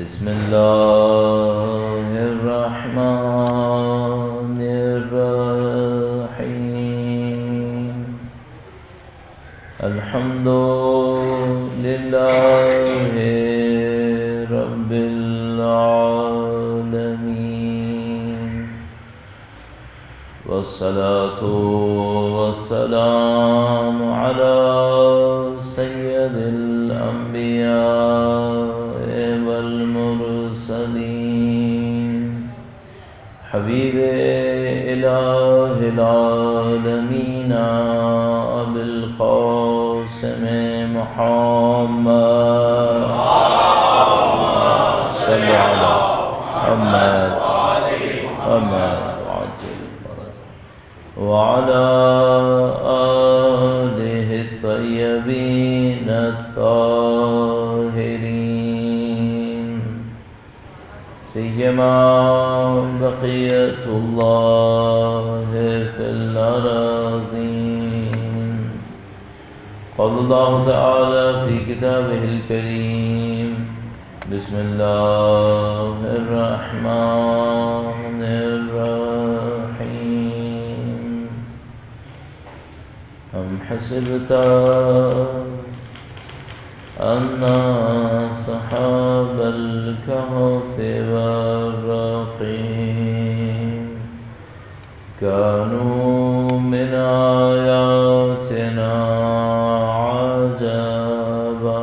بسم اللہ الرحمن الرحیم الحمد للہ رب العالمین والصلاة والسلام علی سید الانبیاء والمرسلین حبیب الہ العالمین ابی القاسم محمد صلی علی محمد وعلى آلہ الطیبین الطاہرین سیما بقیت اللہ فی الأراضین قال اللہ تعالی فی کتابہ الکریم بسم اللہ الرحمن الرحیم ام حسبت ان اصحاب الكهف والرقيم كانوا من آياتنا عجبا.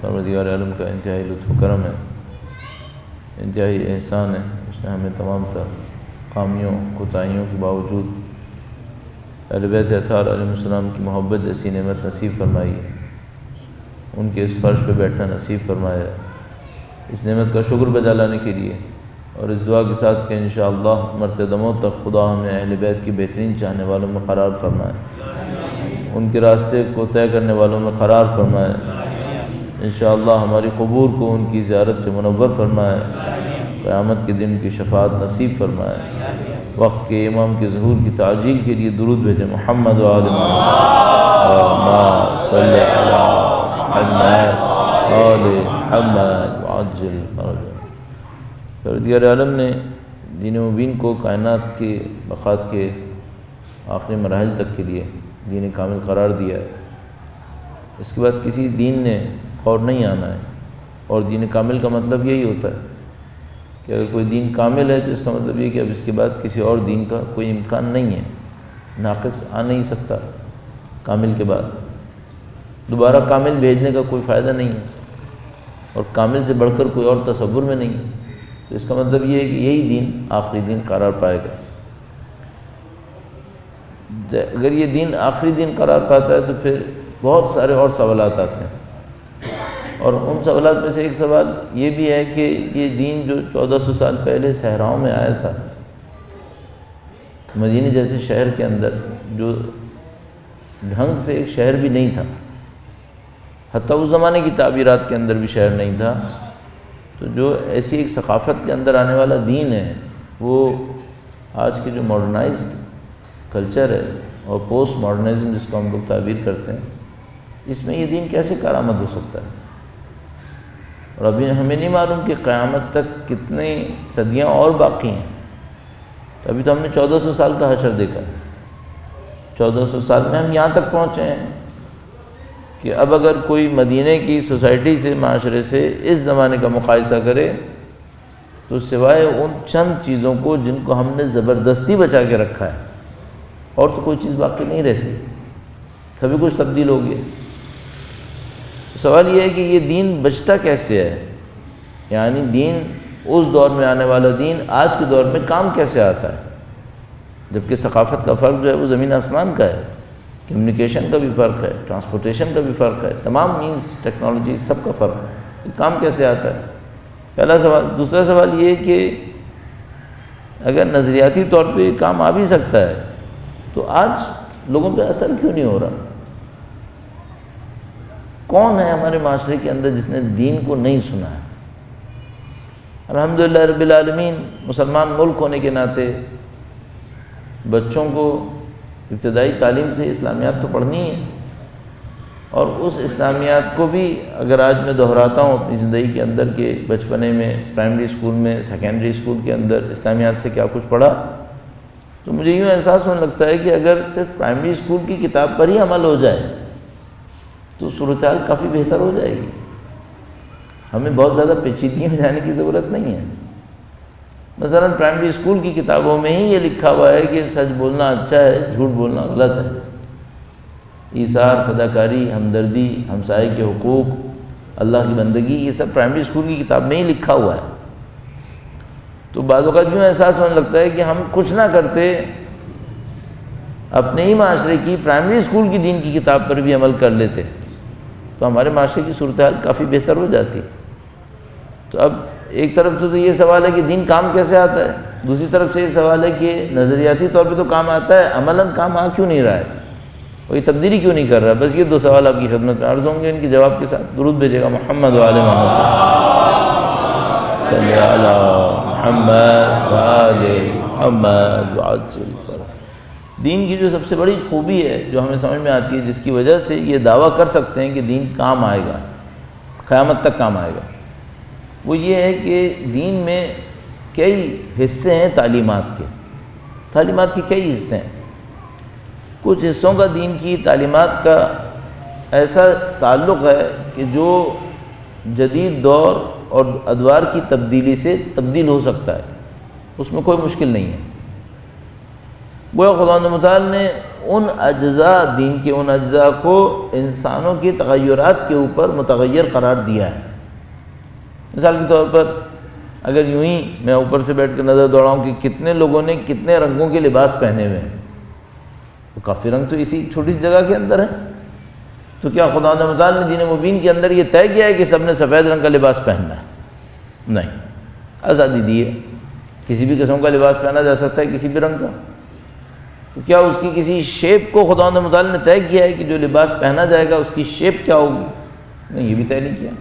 پروردگار عالم کا انتہائی لطف و کرم ہے، انتہائی احسان ہے. اس نے ہمیں تمام تر خامیوں کوتاہیوں کے باوجود اہل بیت اطہار علیہ السلام کی محبت جیسی نعمت نصیب فرمائی، ان کے اس فرش پہ بیٹھنا نصیب فرمایا. اس نعمت کا شکر بجا لانے کے لیے اور اس دعا کے ساتھ کہ انشاءاللہ مرتے دموں تک خدا ہمیں اہل بیت کی بہترین چاہنے والوں میں قرار فرمائے، ان کے راستے کو طے کرنے والوں میں قرار فرمائے. انشاءاللہ ہماری قبور کو ان کی زیارت سے منور فرمائے، قیامت کے دن کی شفاعت نصیب فرمائے. وقت کے امام کے ظہور کی تعجیل کے لیے درود بھیجیں. محمد و آل محمد صلی علی محمد آل محمد وعجل فرجہ. پروردگار عالم نے دین مبین کو کائنات کے بقات کے آخری مراحل تک کے لیے دین کامل قرار دیا ہے. اس کے بعد کسی دین نے اور نہیں آنا ہے، اور دین کامل کا مطلب یہی ہوتا ہے کہ اگر کوئی دین کامل ہے تو اس کا مطلب یہ کہ اب اس کے بعد کسی اور دین کا کوئی امکان نہیں ہے، ناقص آ نہیں سکتا. کامل کے بعد دوبارہ کامل بھیجنے کا کوئی فائدہ نہیں ہے، اور کامل سے بڑھ کر کوئی اور تصور میں نہیں ہے. تو اس کا مطلب یہ ہے کہ یہی دین آخری دین قرار پائے گا. اگر یہ دین آخری دین قرار پاتا ہے تو پھر بہت سارے اور سوالات آتے ہیں، اور ان سوالات میں سے ایک سوال یہ بھی ہے کہ یہ دین جو 1400 سال پہلے صحراؤں میں آیا تھا، مدینے جیسے شہر کے اندر جو ڈھنگ سے ایک شہر بھی نہیں تھا، حتیٰ اس زمانے کی تعبیرات کے اندر بھی شہر نہیں تھا، تو جو ایسی ایک ثقافت کے اندر آنے والا دین ہے وہ آج کے جو ماڈرنائزڈ کلچر ہے اور پوسٹ ماڈرنزم جس کو ہم لوگ تعبیر کرتے ہیں، اس میں یہ دین کیسے کارآمد ہو سکتا ہے؟ اور ابھی ہمیں نہیں معلوم کہ قیامت تک کتنی صدیاں اور باقی ہیں. ابھی تو ہم نے 1400 سال کا حشر دیکھا. 1400 سال میں ہم یہاں تک پہنچے ہیں کہ اب اگر کوئی مدینے کی سوسائٹی سے، معاشرے سے اس زمانے کا مقایسہ کرے تو سوائے ان چند چیزوں کو جن کو ہم نے زبردستی بچا کے رکھا ہے، اور تو کوئی چیز باقی نہیں رہتی. سبھی کچھ تبدیل ہو گیا. سوال یہ ہے کہ یہ دین بچتا کیسے ہے؟ یعنی دین، اس دور میں آنے والا دین آج کے دور میں کام کیسے آتا ہے؟ جبکہ ثقافت کا فرق جو ہے وہ زمین آسمان کا ہے، کمیونیکیشن کا بھی فرق ہے، ٹرانسپورٹیشن کا بھی فرق ہے، تمام مینز ٹیکنالوجی سب کا فرق ہے. یہ کام کیسے آتا ہے؟ پہلا سوال. دوسرا سوال یہ ہے کہ اگر نظریاتی طور پہ یہ کام آ بھی سکتا ہے تو آج لوگوں پہ اثر کیوں نہیں ہو رہا؟ کون ہے ہمارے معاشرے کے اندر جس نے دین کو نہیں سنا ہے؟ الحمدللہ رب العالمین، مسلمان ملک ہونے کے ناطے بچوں کو ابتدائی تعلیم سے اسلامیات تو پڑھنی ہے، اور اس اسلامیات کو بھی اگر آج میں دہراتا ہوں اپنی زندگی کے اندر کہ بچپنے میں پرائمری اسکول میں سیکنڈری اسکول کے اندر اسلامیات سے کیا کچھ پڑھا، تو مجھے یوں احساس ہونے لگتا ہے کہ اگر صرف پرائمری اسکول کی کتاب پر ہی عمل ہو جائے تو صورتحال کافی بہتر ہو جائے گی. ہمیں بہت زیادہ پیچیدگی میں جانے کی ضرورت نہیں ہے. مثلا پرائمری اسکول کی کتابوں میں ہی یہ لکھا ہوا ہے کہ سچ بولنا اچھا ہے، جھوٹ بولنا غلط ہے. ایثار، فداکاری، ہمدردی، ہمسائے کے حقوق، اللہ کی بندگی، یہ سب پرائمری اسکول کی کتاب میں ہی لکھا ہوا ہے. تو بعض اوقات یوں احساس ہونے لگتا ہے کہ ہم کچھ نہ کرتے اپنے ہی معاشرے کی پرائمری اسکول کی دین کی کتاب پر بھی عمل کر لیتے تو ہمارے معاشرے کی صورتحال کافی بہتر ہو جاتی. تو اب ایک طرف تو یہ سوال ہے کہ دین کام کیسے آتا ہے، دوسری طرف سے یہ سوال ہے کہ نظریاتی طور پہ تو کام آتا ہے، عملاً کام آ کیوں نہیں رہا ہے، کوئی تبدیلی کیوں نہیں کر رہا. بس یہ دو سوال آپ کی خدمت میں عرض ہوں گے، ان کے جواب کے ساتھ درود بھیجے گا محمد و آل محمد صلی علی محمد و آل محمد وعجل فرج. دین کی جو سب سے بڑی خوبی ہے جو ہمیں سمجھ میں آتی ہے، جس کی وجہ سے یہ دعویٰ کر سکتے ہیں کہ دین کام آئے گا، قیامت تک کام آئے گا، وہ یہ ہے کہ دین میں کئی حصے ہیں تعلیمات کے کئی حصے ہیں. کچھ حصوں کا دین کی تعلیمات کا ایسا تعلق ہے کہ جو جدید دور اور ادوار کی تبدیلی سے تبدیل ہو سکتا ہے، اس میں کوئی مشکل نہیں ہے. گویا خداوند متعال نے ان اجزاء، دین کے ان اجزاء کو انسانوں کی تغیرات کے اوپر متغیر قرار دیا ہے. مثال کے طور پر اگر یوں ہی میں اوپر سے بیٹھ کر نظر دوڑاؤں کہ کتنے لوگوں نے کتنے رنگوں کے لباس پہنے ہوئے ہیں، تو کافی رنگ تو اسی چھوٹی سی جگہ کے اندر ہے. تو کیا خداوند متعال نے دین مبین کے اندر یہ طے کیا ہے کہ سب نے سفید رنگ کا لباس پہننا ہے؟ نہیں، آزادی دی ہے، کسی بھی قسم کا لباس پہنا جا سکتا ہے، کسی بھی رنگ کا. تو کیا اس کی کسی شیپ کو خداوند متعال نے طے کیا ہے کہ جو لباس پہنا جائے گا اس کی شیپ کیا ہوگی؟ نہیں، یہ بھی طے نہیں کیا.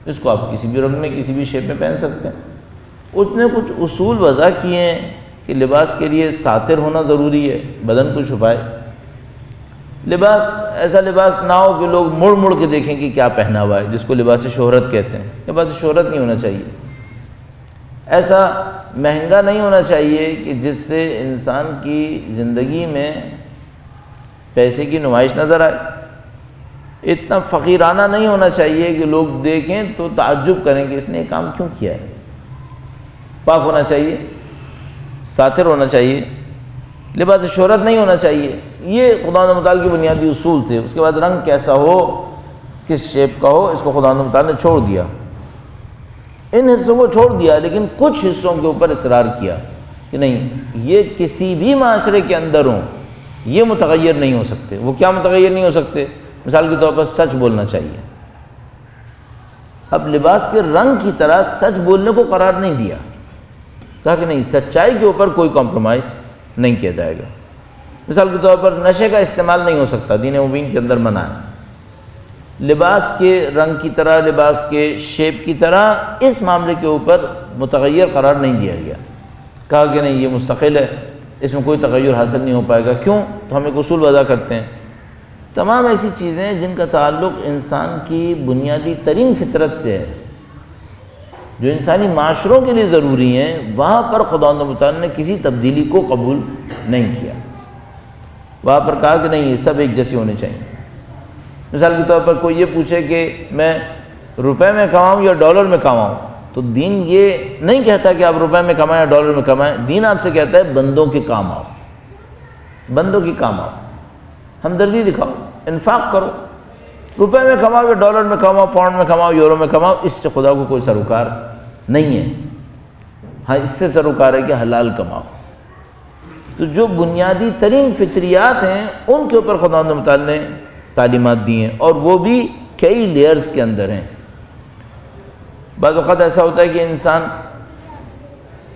اس کو آپ کسی بھی رنگ میں کسی بھی شیپ میں پہن سکتے ہیں. اس نے کچھ اصول وضع کیے ہیں کہ لباس کے لیے ساتر ہونا ضروری ہے، بدن کو چھپائے. لباس ایسا لباس نہ ہو کہ لوگ مڑ مڑ کے دیکھیں کہ کیا پہنا ہوا ہے، جس کو لباس شہرت کہتے ہیں. لباس شہرت نہیں ہونا چاہیے. ایسا مہنگا نہیں ہونا چاہیے کہ جس سے انسان کی زندگی میں پیسے کی نمائش نظر آئے. اتنا فقیرانہ نہیں ہونا چاہیے کہ لوگ دیکھیں تو تعجب کریں کہ اس نے یہ کام کیوں کیا ہے. پاک ہونا چاہیے، ساتر ہونا چاہیے، لباس شہرت نہیں ہونا چاہیے. یہ خداوند متعال کے بنیادی اصول تھے. اس کے بعد رنگ کیسا ہو، کس شیپ کا ہو، اس کو خداوند متعال نے چھوڑ دیا. ان حصوں کو چھوڑ دیا، لیکن کچھ حصوں کے اوپر اصرار کیا کہ نہیں، یہ کسی بھی معاشرے کے اندر ہوں، یہ متغیر نہیں ہو سکتے. وہ کیا متغیر نہیں ہو سکتے؟ مثال کے طور پر سچ بولنا چاہیے. اب لباس کے رنگ کی طرح سچ بولنے کو قرار نہیں دیا، کہا کہ نہیں، سچائی کے اوپر کوئی کمپرومائز نہیں کیا جائے گا. مثال کے طور پر نشے کا استعمال نہیں ہو سکتا، دین مبین کے اندر منع ہے. لباس کے رنگ کی طرح، لباس کے شیپ کی طرح اس معاملے کے اوپر متغیر قرار نہیں دیا گیا. کہا کہ نہیں، یہ مستقل ہے، اس میں کوئی تغیر حاصل نہیں ہو پائے گا. کیوں؟ تو ہم ایک اصول وضع کرتے ہیں. تمام ایسی چیزیں جن کا تعلق انسان کی بنیادی ترین فطرت سے ہے، جو انسانی معاشروں کے لیے ضروری ہیں، وہاں پر خداوند متعال نے کسی تبدیلی کو قبول نہیں کیا. وہاں پر کہا کہ نہیں، یہ سب ایک جیسے ہونے چاہیے. مثال کے طور پر کوئی یہ پوچھے کہ میں روپے میں کماؤں یا ڈالر میں کماؤں، تو دین یہ نہیں کہتا کہ آپ روپے میں کمائیں یا ڈالر میں کمائیں. دین آپ سے کہتا ہے بندوں کے کام آؤ، بندوں کے کام آؤ، ہمدردی دکھاؤ، انفاق کرو. روپے میں کماؤ یا ڈالر میں کماؤ، پاؤنڈ میں کماؤ، یورو میں کماؤ، اس سے خدا کو کوئی سروکار نہیں ہے. ہاں، اس سے سروکار ہے کہ حلال کماؤ. تو جو بنیادی ترین فطریات ہیں ان کے اوپر خداوند متعال نے تعلیمات دی ہیں، اور وہ بھی کئی لیئرز کے اندر ہیں. بعض اوقات ایسا ہوتا ہے کہ انسان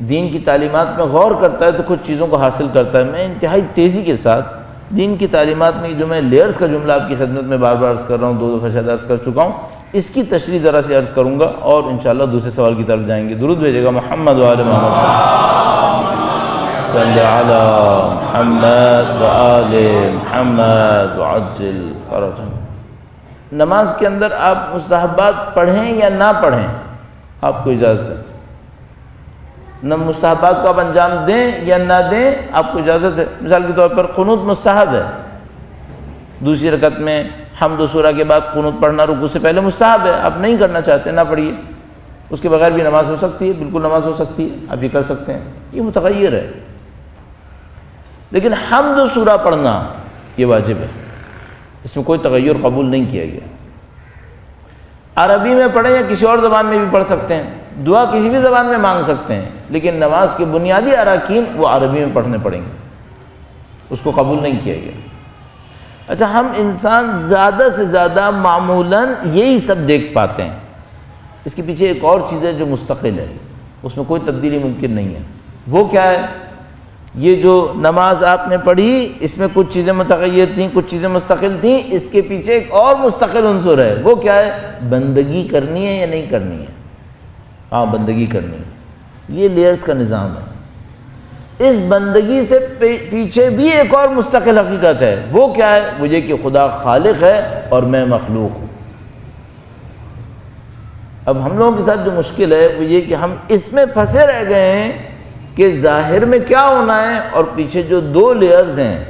دین کی تعلیمات میں غور کرتا ہے تو کچھ چیزوں کو حاصل کرتا ہے. میں انتہائی تیزی کے ساتھ دین کی تعلیمات میں جو میں لیئرز کا جملہ آپ کی خدمت میں بار بار عرض کر رہا ہوں، 2 دفعہ شاید عرض کر چکا ہوں، اس کی تشریح ذرا سے عرض کروں گا اور انشاءاللہ دوسرے سوال کی طرف جائیں گے. درود بھیجے گا محمد و آل محمد صلی علی محمد و آل محمد وعجل فرجهم. نماز کے اندر آپ مستحبات پڑھیں یا نہ پڑھیں آپ کو اجازت ہے، نہ مستحبات کو آپ انجام دیں یا نہ دیں آپ کو اجازت ہے۔ مثال کے طور پر قنوت مستحب ہے، دوسری رکعت میں حمد و سورہ کے بعد قنوت پڑھنا رکوع سے پہلے مستحب ہے، آپ نہیں کرنا چاہتے نہ پڑھیے، اس کے بغیر بھی نماز ہو سکتی ہے، بالکل نماز ہو سکتی ہے، آپ یہ کر سکتے ہیں، یہ متغیر ہے۔ لیکن حمد و سورہ پڑھنا یہ واجب ہے، اس میں کوئی تغیر قبول نہیں کیا گیا۔ عربی میں پڑھیں یا کسی اور زبان میں بھی پڑھ سکتے ہیں، دعا کسی بھی زبان میں مانگ سکتے ہیں، لیکن نماز کے بنیادی اراکین وہ عربی میں پڑھنے پڑیں گے، اس کو قبول نہیں کیا گیا۔ اچھا، ہم انسان زیادہ سے زیادہ معمولاً یہی سب دیکھ پاتے ہیں، اس کے پیچھے ایک اور چیز ہے جو مستقل ہے، اس میں کوئی تبدیلی ممکن نہیں ہے۔ وہ کیا ہے؟ یہ جو نماز آپ نے پڑھی اس میں کچھ چیزیں متغیر تھیں، کچھ چیزیں مستقل تھیں، اس کے پیچھے ایک اور مستقل عنصر ہے، وہ کیا ہے؟ بندگی کرنی ہے یا نہیں کرنی ہے؟ ہاں، بندگی کرنی ہے، یہ لیئرز کا نظام ہے۔ اس بندگی سے پیچھے بھی ایک اور مستقل حقیقت ہے، وہ کیا ہے؟ وہ یہ کہ خدا خالق ہے اور میں مخلوق ہوں۔ اب ہم لوگوں کے ساتھ جو مشکل ہے وہ یہ کہ ہم اس میں پھنسے رہ گئے ہیں کہ ظاہر میں کیا ہونا ہے اور پیچھے جو دو لیئرز ہیں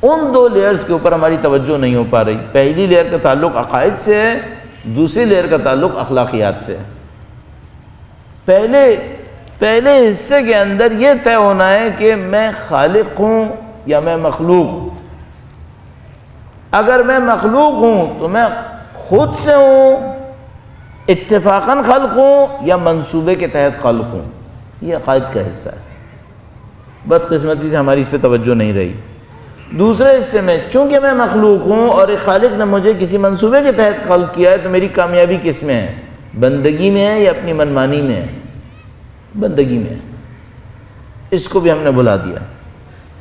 ان دو لیئرز کے اوپر ہماری توجہ نہیں ہو پا رہی۔ پہلی لیئر کا تعلق عقائد سے ہے، دوسری لیئر کا تعلق اخلاقیات سے ہے۔ پہلے حصے کے اندر یہ طے ہونا ہے کہ میں خالق ہوں یا میں مخلوق ہوں۔ اگر میں مخلوق ہوں تو میں خود سے ہوں، اتفاقاً خلق ہوں، یا منصوبے کے تحت خلق ہوں، یہ عقائد کا حصہ ہے۔ بدقسمتی سے ہماری اس پہ توجہ نہیں رہی۔ دوسرے حصے میں چونکہ میں مخلوق ہوں اور ایک خالق نے مجھے کسی منصوبے کے تحت خلق کیا ہے، تو میری کامیابی کس میں ہے؟ بندگی میں ہے یا اپنی منمانی میں ہے؟ بندگی میں ہے، اس کو بھی ہم نے بلا دیا۔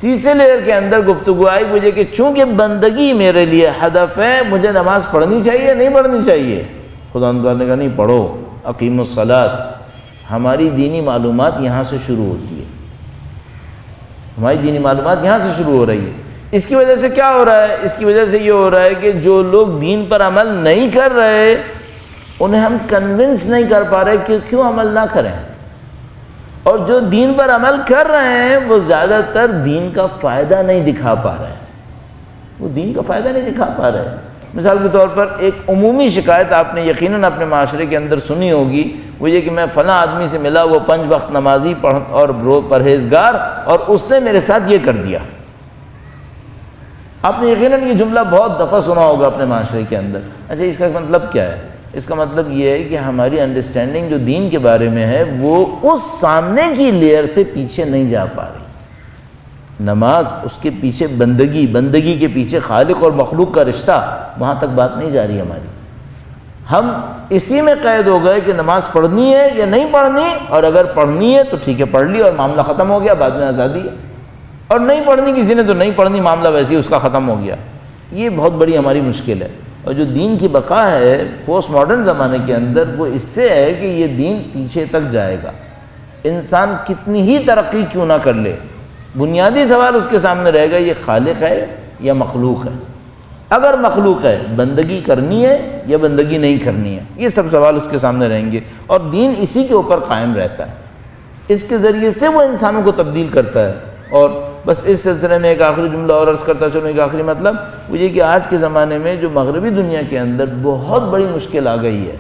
تیسرے لیئر کے اندر گفتگو آئی مجھے کہ چونکہ بندگی میرے لیے ہدف ہے، مجھے نماز پڑھنی چاہیے نہیں پڑھنی چاہیے؟ خدا نے کہا نہیں، پڑھو، اقیم الصلاۃ۔ ہماری دینی معلومات یہاں سے شروع ہوتی ہے، ہماری دینی معلومات یہاں سے شروع ہو رہی ہے۔ اس کی وجہ سے کیا ہو رہا ہے؟ اس کی وجہ سے یہ ہو رہا ہے کہ جو لوگ دین پر عمل نہیں کر رہے انہیں ہم کنونس نہیں کر پا رہے کہ کیوں عمل نہ کریں، اور جو دین پر عمل کر رہے ہیں وہ زیادہ تر دین کا فائدہ نہیں دکھا پا رہے ہیں، وہ دین کا فائدہ نہیں دکھا پا رہے ہیں۔ مثال کے طور پر ایک عمومی شکایت آپ نے یقیناً اپنے معاشرے کے اندر سنی ہوگی، وہ یہ کہ میں فلاں آدمی سے ملا، وہ 5 وقت نمازی اور پرہیزگار، اور اس نے میرے ساتھ یہ کر دیا۔ آپ نے یقیناً یہ جملہ بہت دفعہ سنا ہوگا اپنے معاشرے کے اندر۔ اچھا، اس کا مطلب کیا ہے؟ اس کا مطلب یہ ہے کہ ہماری انڈرسٹینڈنگ جو دین کے بارے میں ہے وہ اس سامنے کی لیئر سے پیچھے نہیں جا پا رہی۔ نماز، اس کے پیچھے بندگی کے پیچھے خالق اور مخلوق کا رشتہ، وہاں تک بات نہیں جا رہی ہماری۔ ہم اسی میں قید ہو گئے کہ نماز پڑھنی ہے یا نہیں پڑھنی، اور اگر پڑھنی ہے تو ٹھیک ہے پڑھ لی اور معاملہ ختم ہو گیا، بعد میں آزادی ہے، اور نہیں پڑھنی کسی نے تو نہیں پڑھنی، معاملہ ویسے ہی اس کا ختم ہو گیا۔ یہ بہت بڑی ہماری مشکل ہے، اور جو دین کی بقا ہے پوسٹ ماڈرن زمانے کے اندر وہ اس سے ہے کہ یہ دین پیچھے تک جائے گا۔ انسان کتنی ہی ترقی کیوں نہ کر لے، بنیادی سوال اس کے سامنے رہے گا، یہ خالق ہے یا مخلوق ہے؟ اگر مخلوق ہے، بندگی کرنی ہے یا بندگی نہیں کرنی ہے؟ یہ سب سوال اس کے سامنے رہیں گے، اور دین اسی کے اوپر قائم رہتا ہے، اس کے ذریعے سے وہ انسانوں کو تبدیل کرتا ہے۔ اور بس اس سلسلے میں ایک آخری جملہ اور عرض کرتا چلوں، ایک آخری مطلب وہ یہ کہ آج کے زمانے میں جو مغربی دنیا کے اندر بہت بڑی مشکل آ گئی ہے،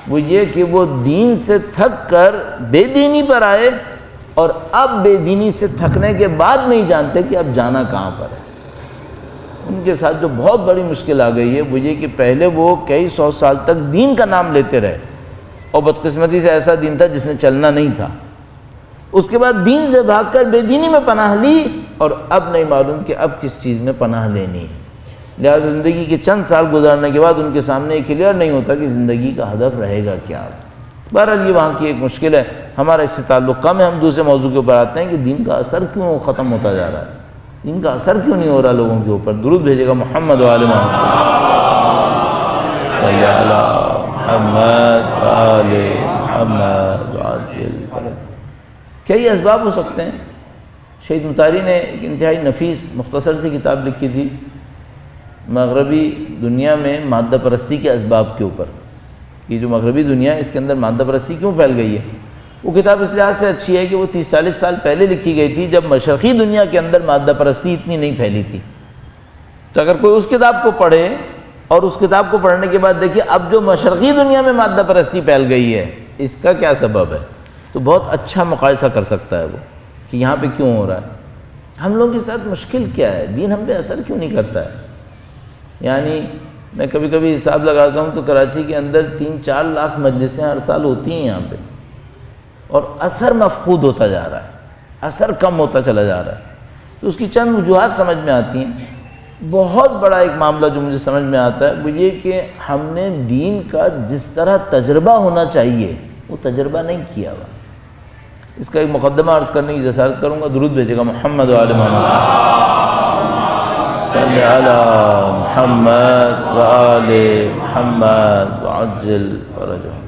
وہ یہ کہ وہ دین سے تھک کر بے دینی پر آئے، اور اب بے دینی سے تھکنے کے بعد نہیں جانتے کہ اب جانا کہاں پر ہے۔ ان کے ساتھ جو بہت بڑی مشکل آ گئی ہے وہ یہ کہ پہلے وہ کئی 100 سال تک دین کا نام لیتے رہے، اور بدقسمتی سے ایسا دین تھا جس نے چلنا نہیں تھا، اس کے بعد دین سے بھاگ کر بے دینی میں پناہ لی، اور اب نہیں معلوم کہ اب کس چیز میں پناہ لینی ہے۔ لہٰذا زندگی کے چند سال گزارنے کے بعد ان کے سامنے یہ کلیئر نہیں ہوتا کہ زندگی کا ہدف رہے گا کیا۔ بہرحال یہ وہاں کی ایک مشکل ہے، ہمارا اس سے تعلق کم ہے۔ ہم دوسرے موضوع کے اوپر آتے ہیں کہ دین کا اثر کیوں ختم ہوتا جا رہا ہے، دین کا اثر کیوں نہیں ہو رہا لوگوں کے اوپر۔ درود بھیجے گا محمد و آل محمد، صلی اللہ محمد و آل محمد عاجل فرج۔ کئی اسباب ہو سکتے ہیں۔ شہید مطاری نے ایک انتہائی نفیس مختصر سی کتاب لکھی تھی، مغربی دنیا میں مادہ پرستی کے اسباب کے اوپر، یہ جو مغربی دنیا ہے اس کے اندر مادہ پرستی کیوں پھیل گئی ہے۔ وہ کتاب اس لحاظ سے اچھی ہے کہ وہ 30-40 سال پہلے لکھی گئی تھی جب مشرقی دنیا کے اندر مادہ پرستی اتنی نہیں پھیلی تھی۔ تو اگر کوئی اس کتاب کو پڑھے اور اس کتاب کو پڑھنے کے بعد دیکھیے اب جو مشرقی دنیا میں مادہ پرستی پھیل گئی ہے اس کا کیا سبب ہے، تو بہت اچھا مقایسہ کر سکتا ہے وہ کہ یہاں پہ کیوں ہو رہا ہے، ہم لوگوں کے ساتھ مشکل کیا ہے، دین ہم پہ اثر کیوں نہیں کرتا ہے۔ یعنی میں کبھی کبھی حساب لگاتا ہوں تو کراچی کے اندر 3-4 لاکھ مجلسیں ہر سال ہوتی ہیں یہاں پہ، اور اثر مفقود ہوتا جا رہا ہے، اثر کم ہوتا چلا جا رہا ہے۔ تو اس کی چند وجوہات سمجھ میں آتی ہیں۔ بہت بڑا ایک معاملہ جو مجھے سمجھ میں آتا ہے وہ یہ کہ ہم نے دین کا جس طرح تجربہ ہونا چاہیے وہ تجربہ نہیں کیا ہوا۔ اس کا ایک مقدمہ عرض کرنے کی جسارت کروں گا، درود بھیجے گا محمد و آل محمد، صلی علی محمد و آل محمد وعجل فرجہ۔